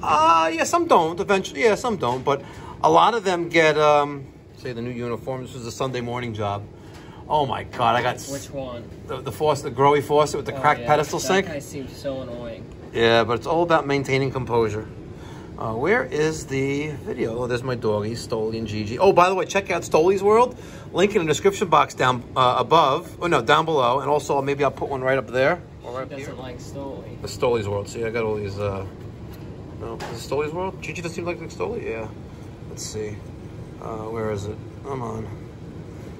right? Yeah, some don't. Eventually, yeah, some don't. But a lot of them get, say, the new uniform. This was a Sunday morning job. Oh my God, I got Which one? The faucet, the Growy faucet with the cracked pedestal sink. That guy seems so annoying. Yeah, but it's all about maintaining composure. Where is the video? Oh, there's my doggies, Stoli and Gigi. Oh, by the way, check out Stoli's World. Link in the description box down above. Oh, no, down below. And also, maybe I'll put one right up there. Or right He doesn't like Stoli. The Stoli's World. See, I got all these, no, is it Stoli's World? Gigi doesn't seem like Stoli? Yeah. Let's see. Where is it? Come on.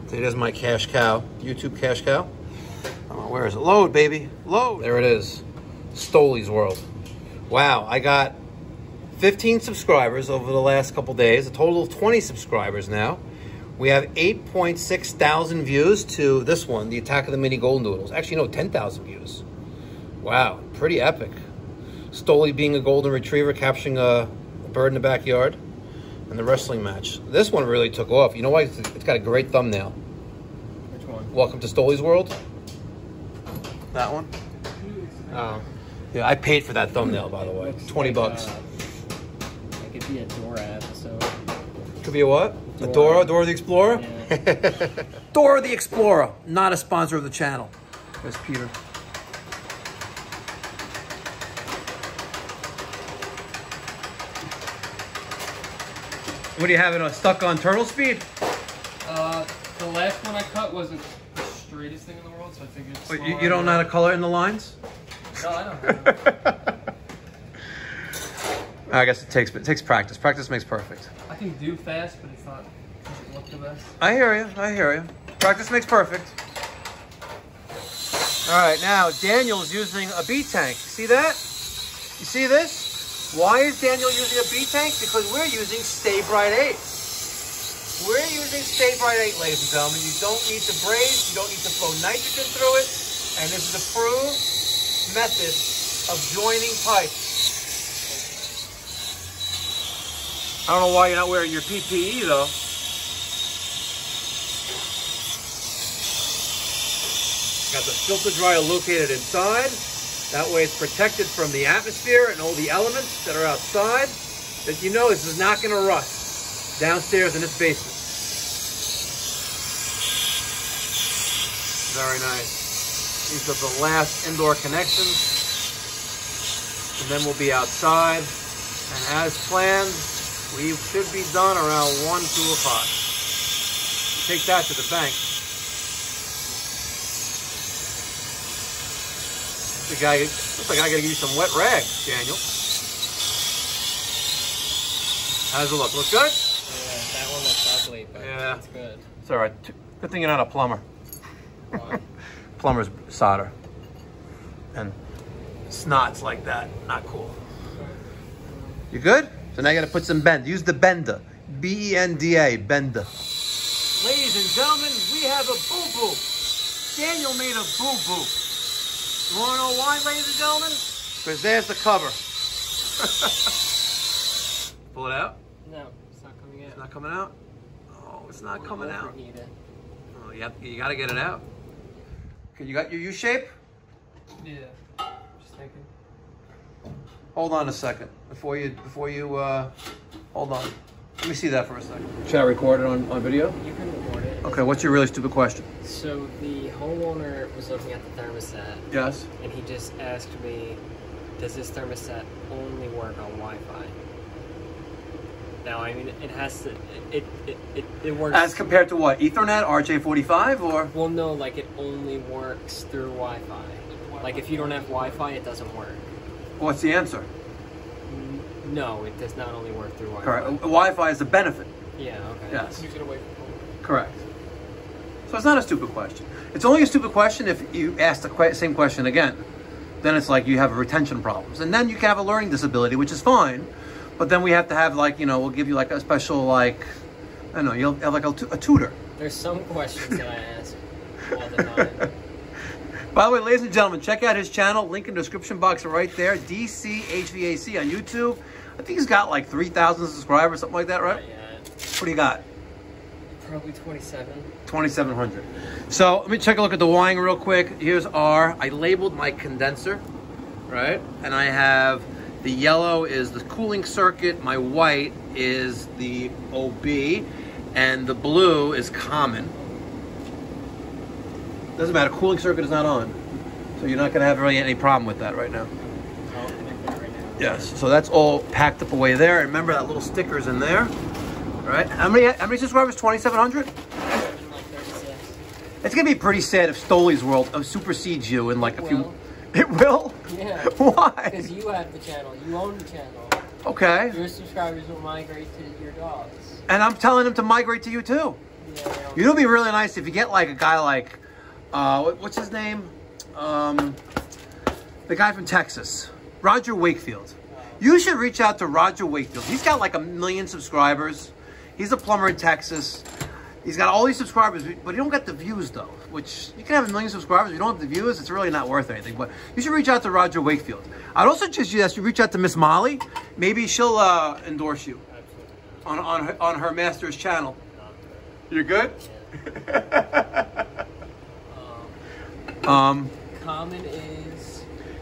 There's my cash cow. YouTube cash cow. Where is it? Load, baby. Load. There it is. Stoli's World. Wow, I got 15 subscribers over the last couple days, a total of 20 subscribers now. We have 8.6 thousand views to this one, the Attack of the Mini Golden Doodles. Actually, no, 10,000 views. Wow, pretty epic. Stoli being a golden retriever, capturing a bird in the backyard, and the wrestling match. This one really took off. You know why? It's got a great thumbnail. Which one? Welcome to Stoli's World. That one. Oh. Yeah, I paid for that thumbnail, by the way. Looks 20 like, bucks. It could be a Dora episode. Could be a what? A Dora the Explorer? Yeah. Dora the Explorer, not a sponsor of the channel. There's Peter. What are you having, stuck on turtle speed? The last one I cut wasn't the straightest thing in the world, so I figured it's Wait, you don't know how to color in the lines? No, I don't. I guess it takes practice. Practice makes perfect. I can do fast, but it's not doesn't look the best. I hear you. I hear you. Practice makes perfect. All right, now Daniel's using a B tank. See that? You see this? Why is Daniel using a B tank? Because we're using Stay Bright 8. We're using Stay Bright 8, ladies and gentlemen. You don't need to braze. You don't need to flow nitrogen through it. And this is a approved method of joining pipes. I don't know why you're not wearing your PPE, though. Got the filter dryer located inside. That way it's protected from the atmosphere and all the elements that are outside. That you know this is not going to rust downstairs in this basement. Very nice. These are the last indoor connections. And then we'll be outside. And as planned, we should be done around 1, 2 o'clock. Take that to the bank. The guy, looks like I gotta give you some wet rags, Daniel. How does it look? Look good? Yeah, that one looks ugly, but yeah, it's good. It's all right. Good thing you're not a plumber. Why? Plumbers solder. And snots like that, not cool. You good? So now you gotta put some bend. Use the bender. B-E-N-D-A, bender. Ladies and gentlemen, we have a boo-boo. Daniel made a boo-boo. You wanna know why, ladies and gentlemen? Because there's the cover. Pull it out. No, it's not coming out. It's not coming out? Oh, it's not coming out. Overheat it. Oh, you gotta get it out. Okay, you got your U-shape? Yeah. Just thinking. Hold on a second. Before you hold on. Let me see that for a second. Should I record it on video? You can record it. Okay, what's your really stupid question? So the homeowner was looking at the thermostat. Yes. And he just asked me, does this thermostat only work on Wi-Fi? Now, I mean, it has to, it works. As compared to what? Ethernet, RJ45, or? Well, no, like it only works through Wi-Fi. Like if you don't have Wi-Fi, it doesn't work. What's the answer? No, it does not only work through Wi-Fi. Correct. Wi-Fi is a benefit. Yeah, okay. Yes. Use it away from home. Correct. So it's not a stupid question. It's only a stupid question if you ask the same question again. Then it's like you have retention problems. And then you can have a learning disability, which is fine. But then we have to have, like, you know, we'll give you like a special, like, I don't know, you'll have like a tutor. There's some questions that I ask all the time. By the way, ladies and gentlemen, check out his channel. Link in the description box right there. DC HVAC on YouTube. I think he's got like 3,000 subscribers, something like that, right? Not yet. What do you got? Probably 27. 2,700. So let me take a look at the wiring real quick. Here's I labeled my condenser, right? And I have the yellow is the cooling circuit. My white is the OB. And the blue is common. Doesn't matter, cooling circuit is not on. So you're not gonna have really any problem with that right now. I'll connect that right now. Yes, so that's all packed up away there. Remember that little sticker's in there, right? How many subscribers? 2,700? Like 36. It's gonna be pretty sad if Stoley's World supersedes you in like a few. Will. It will? Yeah. Why? Because you have the channel. You own the channel. Okay. Your subscribers will migrate to your dogs. And I'm telling him to migrate to you too. Yeah. You know, it'd be really nice if you get like a guy like, what's his name? The guy from Texas, Roger Wakefield. You should reach out to Roger Wakefield. He's got like 1 million subscribers. He's a plumber in Texas. He's got all these subscribers, but you don't get the views though, which you can have 1 million subscribers. If you don't have the views, it's really not worth anything. But you should reach out to Roger Wakefield. I'd also suggest you reach out to Miss Molly. Maybe she'll endorse you on her master's channel. You're good?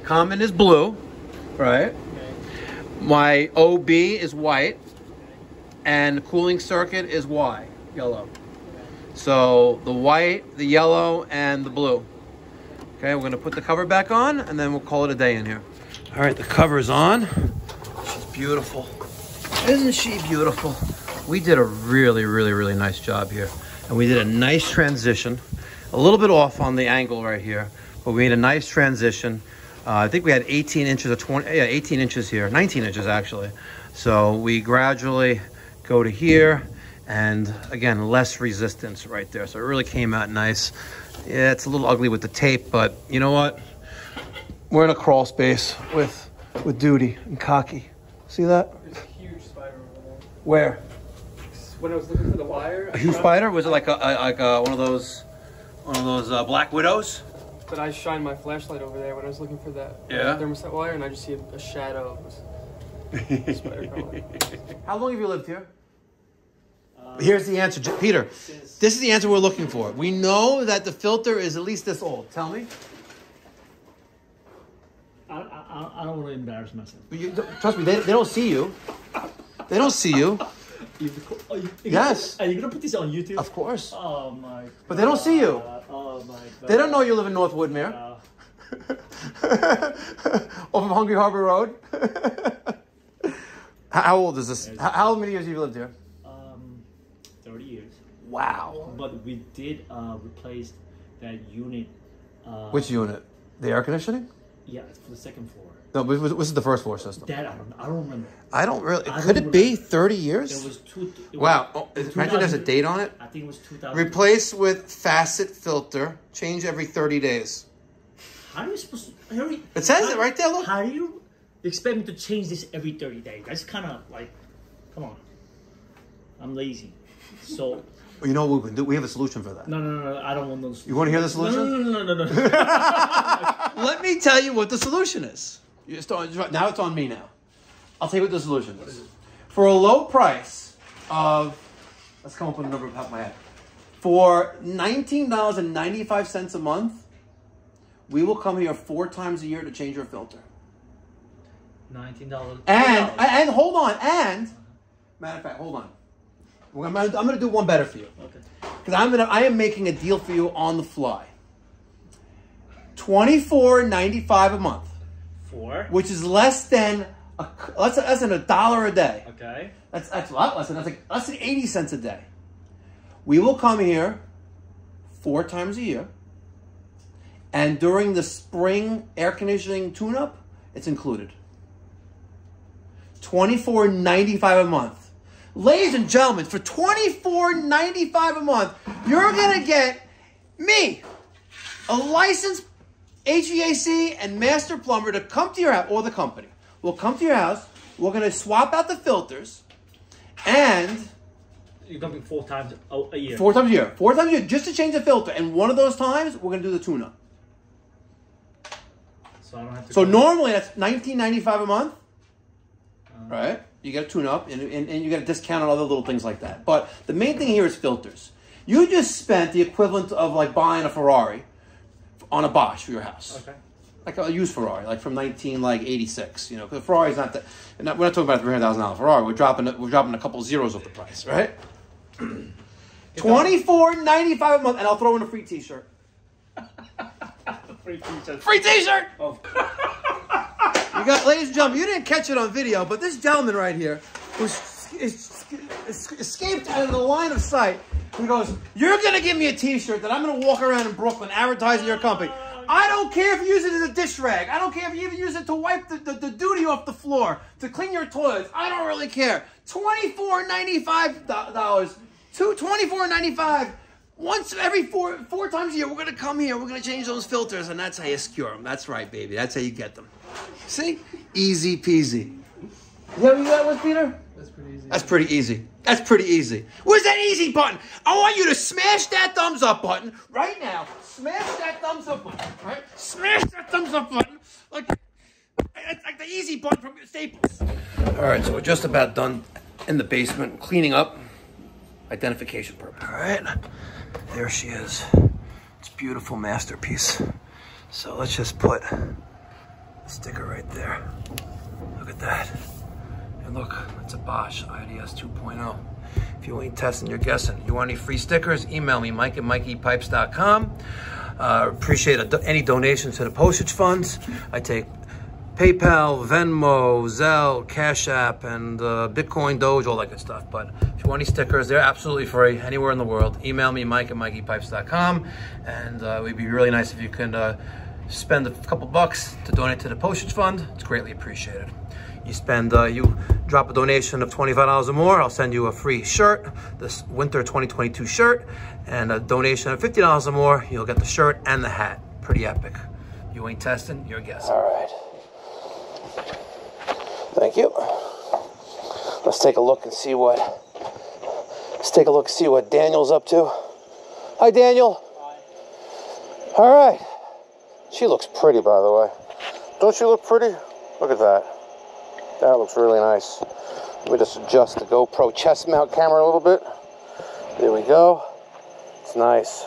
Common is blue, right? okay. My OB is white, and the cooling circuit is Y, yellow. So the white, the yellow, and the blue. Okay, we're gonna put the cover back on, and then we'll call it a day in here. All right, the cover's on. She's beautiful. Isn't she beautiful? We did a really, really, really nice job here. And we did a nice transition. A little bit off on the angle right here, but we made a nice transition. I think we had 18 inches or 18 inches here, 19 inches actually. So we gradually go to here, and again, less resistance right there. So it really came out nice. Yeah, it's a little ugly with the tape, but you know what? We're in a crawl space with duty and cocky. See that? There's a huge spider over there. Where? When I was looking for the wire. A huge spider? Was it like one of those Black Widows? But I shined my flashlight over there when I was looking for that thermostat wire, and I just see a shadow of a spider crawling. How long have you lived here? Here's the answer, Peter. This is the answer we're looking for. We know that the filter is at least this old. Tell me. I don't want to embarrass myself. Trust me, they don't see you. They don't see you. Yes. Are you going to put this on YouTube? Of course. Oh, my God. But they don't see you. Oh, my God. They don't know you live in North Woodmere. Off of Hungry Harbor Road. How old is this? How many years have you lived here? 30 years. Wow. But we did replace that unit. Which unit? The air conditioning? Yeah, it's for the second floor. No, but this is the first floor system. That I don't remember. I don't really. Could it be 30 years? It was wow. Oh, imagine there's a date on it. I think it was 2000. Replace with facet filter. Change every 30 days. How are you supposed to? It says it right there. Look. How do you expect me to change this every 30 days? That's kind of like, come on. I'm lazy. So. You know what we can do? We have a solution for that. No. I don't want those. You want to hear the solution? No. Let me tell you what the solution is. Now it's on me now. I'll tell you what the solution is. For a low price of, let's come up with a number off the top of my head. For $19.95 a month, we will come here 4 times a year to change your filter. $19. And hold on. And matter of fact, hold on. I'm going to do one better for you. Okay. Because I am making a deal for you on the fly. $24.95 a month. Which is less than $1 a day. Okay. That's a lot less than less than 80 cents a day. We will come here 4 times a year, and during the spring air conditioning tune-up, it's included. $24.95 a month. Ladies and gentlemen, for $24.95 a month, you're gonna get me, a licensed HVAC and master plumber, to come to your house, or the company. We'll come to your house. We're going to swap out the filters, and you're going to be 4 times a year. 4 times a year. 4 times a year just to change the filter. And one of those times, we're going to do the tune-up. So I don't have to. So normally that's $19.95 a month, right? You get a tune-up, and you get a discount on other little things like that. But the main thing here is filters. You just spent the equivalent of like buying a Ferrari on a Bosch for your house. Okay. Like a used Ferrari, like from 1986. You know, because Ferrari's not that. We're not talking about a $300,000 Ferrari. We're dropping a couple zeros off the price, right? $24.95 a month, and I'll throw in a free T-shirt. Free T-shirt. Free T-shirt. Oh. You got, ladies and gentlemen, you didn't catch it on video, but this gentleman right here escaped out of the line of sight. He goes, "You're gonna give me a T-shirt that I'm gonna walk around in Brooklyn advertising your company. I don't care if you use it as a dish rag. I don't care if you even use it to wipe the duty off the floor, to clean your toilets. I don't really care. $24.95. $24.95. Once every four times a year, we're gonna come here. We're gonna change those filters, and that's how you secure them. That's right, baby. That's how you get them. See, easy peasy. You know what that was, Peter? That's pretty easy. That's pretty easy. That's pretty easy. Where's that easy button? I want you to smash that thumbs up button right now. Smash that thumbs up button, right? Smash that thumbs up button. Like the easy button from Staples. All right, so we're just about done in the basement, cleaning up. Identification purpose. All right, there she is. It's a beautiful masterpiece. So let's just put the sticker right there. Look at that. And look, it's a Bosch IDS 2.0. If you ain't testing, you're guessing. You want any free stickers? Email me, Mike at MikeyPipes.com. Appreciate any donations to the postage funds. I take PayPal, Venmo, Zelle, Cash App, and Bitcoin, Doge, all that good stuff. But if you want any stickers, they're absolutely free anywhere in the world. Email me, Mike at MikeyPipes.com. And it would be really nice if you can spend a couple bucks to donate to the postage fund. It's greatly appreciated. You drop a donation of $25 or more, I'll send you a free shirt, this winter 2022 shirt, and a donation of $50 or more, you'll get the shirt and the hat. Pretty epic. You ain't testing, you're guessing. All right. Thank you. Let's take a look and see what Daniel's up to. Hi, Daniel. Hi. All right. She looks pretty, by the way. Don't she look pretty? Look at that. That looks really nice. Let me just adjust the GoPro chest mount camera a little bit. There we go. It's nice.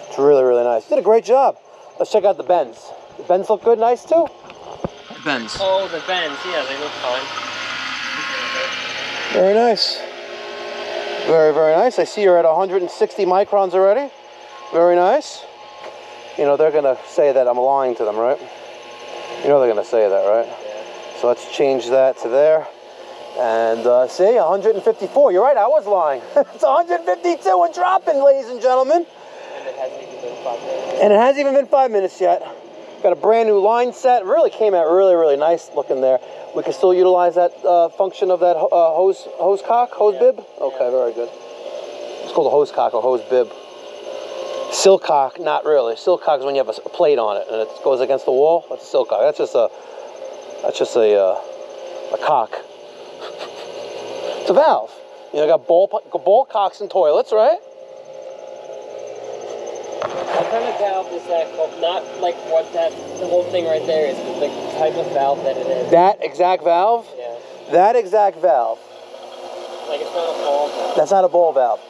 It's really, really nice. Did a great job. Let's check out the bends. The bends look good, nice too? The bends. Oh, the bends. Yeah, they look fine. Very nice. Very, very nice. I see you're at 160 microns already. Very nice. You know, they're going to say that I'm lying to them, right? You know they're going to say that, right? So let's change that to there. And see, 154. You're right, I was lying. It's 152 and dropping, ladies and gentlemen. And it hasn't even been 5 minutes yet. Got a brand new line set. Really came out really nice looking there. We can still utilize that function of that hose bib? Okay, very good. It's called a hose cock or hose bib. Silcock, not really. Silcock is when you have a plate on it and it goes against the wall. That's a silcock. That's just a cock. It's a valve. You know, got ball cocks in toilets, right? What kind of valve is that called? Not like what the whole thing right there is, but the type of valve that it is. That exact valve? Yeah. That exact valve. Like it's not a ball valve. That's not a ball valve.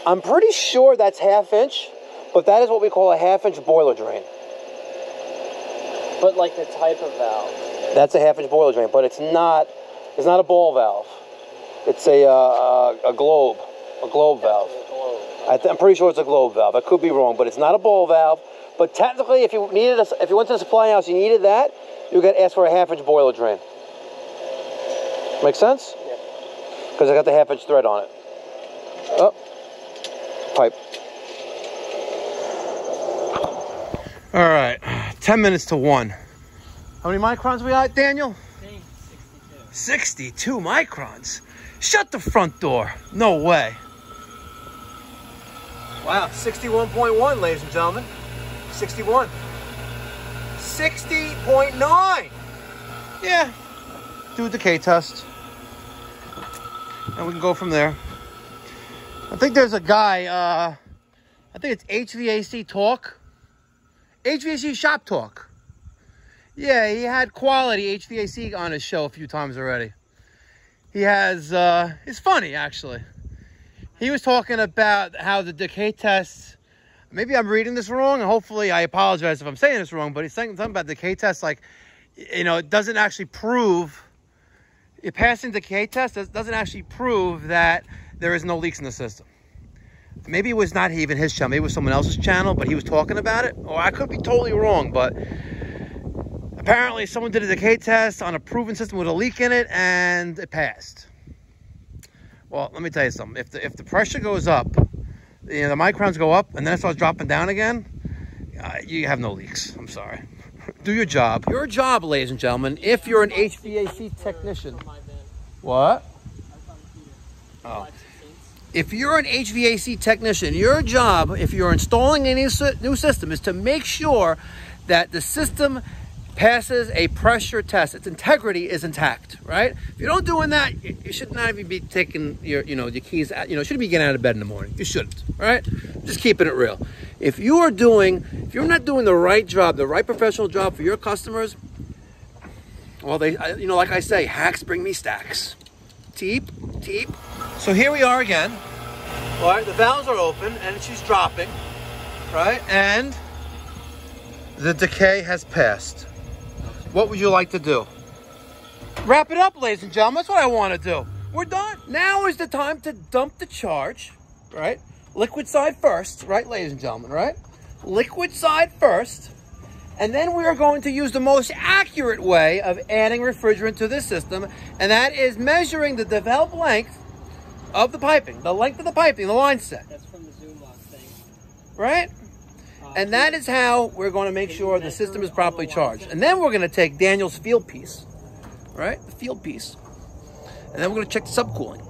I'm pretty sure that's 1/2 inch, but that is what we call a 1/2 inch boiler drain. But like the type of valve. That's a 1/2 inch boiler drain, but it's not a ball valve. It's a globe valve. I'm pretty sure it's a globe valve. I could be wrong, but it's not a ball valve. But technically, if you went to the supply house, you needed that, you got to ask for a 1/2 inch boiler drain. Make sense? Yeah. Because I got the 1/2 inch thread on it. Oh, pipe. All right, 10 minutes to 1. How many microns we got, Daniel? 62 microns. Shut the front door. No way. Wow, 61.1, ladies and gentlemen. 61. 60.9. Yeah. Do a decay test. And we can go from there. I think there's a guy, I think it's HVAC Talk. HVAC Shop Talk. Yeah, he had Quality HVAC on his show a few times already. He has, it's funny actually. He was talking about how the decay tests, maybe I'm reading this wrong, and hopefully I apologize if I'm saying this wrong, but he's saying something about decay tests like, you know, it doesn't actually prove, passing decay test doesn't actually prove that there is no leaks in the system. Maybe it was not even his channel, maybe it was someone else's channel, but he was talking about it. Or I could be totally wrong, but apparently someone did a decay test on a proven system with a leak in it and it passed. Well, let me tell you something. If the pressure goes up, you know, the microns go up and then it starts dropping down again, you have no leaks. I'm sorry. Do your job. Your job, ladies and gentlemen, if you're an HVAC technician. What? Oh. If you're an HVAC technician, your job, if you're installing any new system, is to make sure that the system passes a pressure test. Its integrity is intact, right? If you're not doing that, you should not even be taking your keys out, shouldn't be getting out of bed in the morning. You shouldn't, right? Just keeping it real. If you're not doing the right job, the right professional job for your customers, well, like I say, hacks bring me stacks. Teep. So here we are again. All right, the valves are open and she's dropping, right? And the decay has passed. What would you like to do? Wrap it up, ladies and gentlemen. That's what I want to do. We're done. Now is the time to dump the charge, right? Liquid side first, right, ladies and gentlemen, right? Liquid side first. And then we are going to use the most accurate way of adding refrigerant to this system, and that is measuring the developed length of the piping, the length of the piping, the line set. That's from the Zoom lock thing. Right? And that is how we're going to make sure the system is properly charged. And then we're going to take Daniel's field piece, right? The field piece. And then we're going to check the subcooling.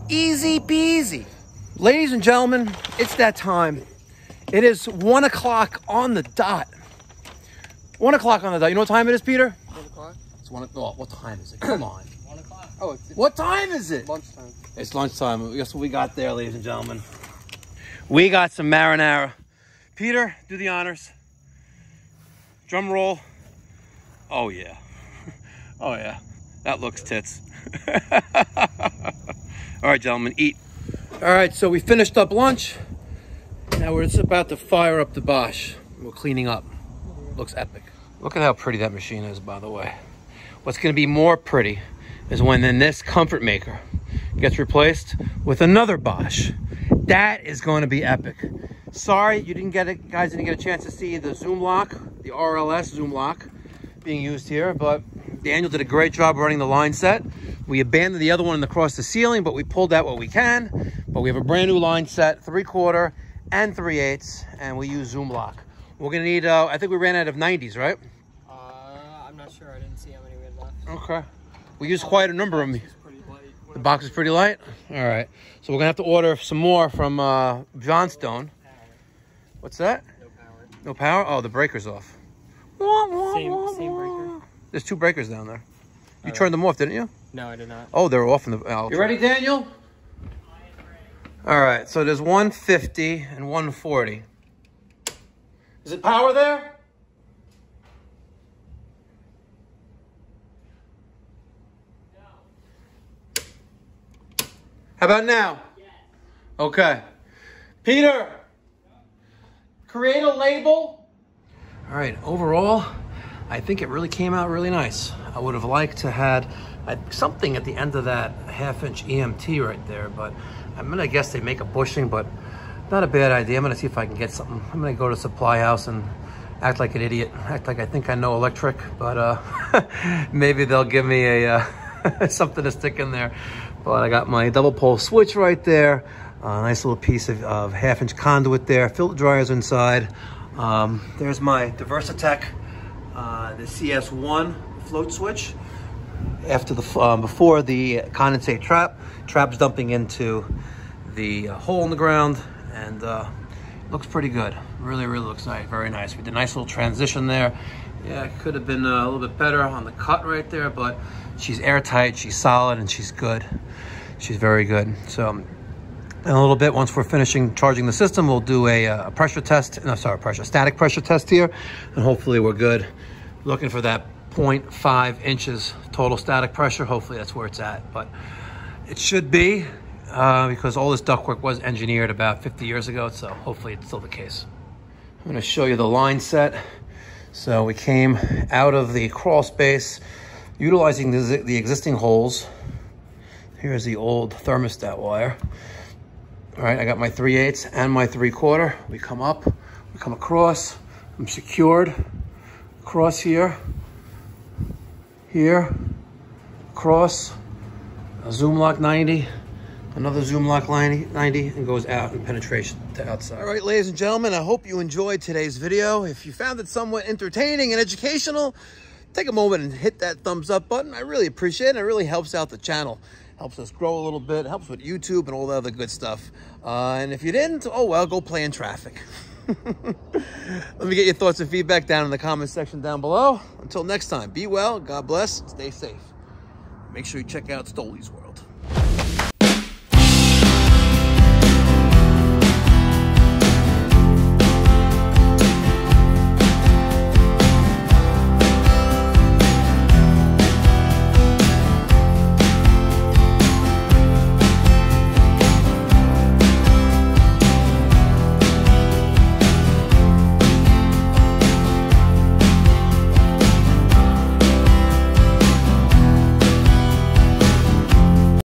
Easy peasy. Ladies and gentlemen, it's that time. It is 1 o'clock on the dot. 1 o'clock on the dot. You know what time it is, Peter? 1 o'clock? It's 1 o'clock. What time is it? Come on. 1 o'clock. Oh, what time is it? Lunchtime. It's lunchtime. Guess what we got there, ladies and gentlemen? We got some marinara. Peter, do the honors. Drum roll. Oh, yeah. Oh, yeah. That looks tits. All right, gentlemen, eat. All right, so we finished up lunch. Now we're just about to fire up the Bosch. We're cleaning up. Looks epic. Look at how pretty that machine is, by the way. What's going to be more pretty is when then this comfort maker gets replaced with another Bosch. That is going to be epic. Sorry, you didn't get it, guys didn't get a chance to see the zoom lock, the RLS zoom lock being used here, but Daniel did a great job running the line set. We abandoned the other one across the ceiling, but we pulled out what we can. But we have a brand new line set, 3/4 and 3/8, and we use Zoom lock. We're gonna need, I think we ran out of 90s, right? I'm not sure. I didn't see how many we had left. Okay. We used quite a number of them. The box is pretty light? All right. So we're gonna have to order some more from Johnstone. What's that? No power. No power? Oh, the breaker's off. Same breaker? There's 2 breakers down there. You turned them off, didn't you? No, I did not. Oh, they're off in the... You ready, Daniel? All right, so there's 150 and 140. Is it power there? No. How about now? Yes. Okay. Peter, create a label. All right, overall, I think it really came out really nice. I would have liked to had something at the end of that 1/2-inch EMT right there, but I'm gonna guess they make a bushing, but not a bad idea. I'm gonna see if I can get something. I'm gonna go to Supply House and act like an idiot, act like I think I know electric, but maybe they'll give me a something to stick in there. But I got my double pole switch right there, a nice little piece of 1/2-inch conduit there, filter dryers inside. There's my Diversitech, the CS1 float switch. After the before the condensate trap's dumping into the hole in the ground, and looks pretty good. Really looks nice, very nice. We did a nice little transition there. Yeah, it could have been a little bit better on the cut right there, but she's airtight, she's solid, and she's good. She's very good. So in a little bit, once we're finishing charging the system, we'll do a pressure test. No, sorry, static pressure test here, and hopefully we're good. Looking for that 0.5 inches total static pressure. Hopefully that's where it's at, but it should be because all this ductwork was engineered about 50 years ago, so hopefully it's still the case. I'm going to show you the line set. So we came out of the crawl space utilizing the existing holes. Here's the old thermostat wire. All right, I got my 3/8 and my 3/4. We come up, we come across. I'm secured across here, across, a Zoom lock 90, another Zoom lock 90, and goes out in penetration to outside. All right, ladies and gentlemen, I hope you enjoyed today's video. If you found it somewhat entertaining and educational, take a moment and hit that thumbs up button. I really appreciate it. It really helps out the channel. Helps us grow a little bit, helps with YouTube and all the other good stuff. And if you didn't, oh well, go play in traffic. Let me get your thoughts and feedback down in the comment section down below. Until next time, be well, God bless, stay safe. Make sure you check out Stoley's World.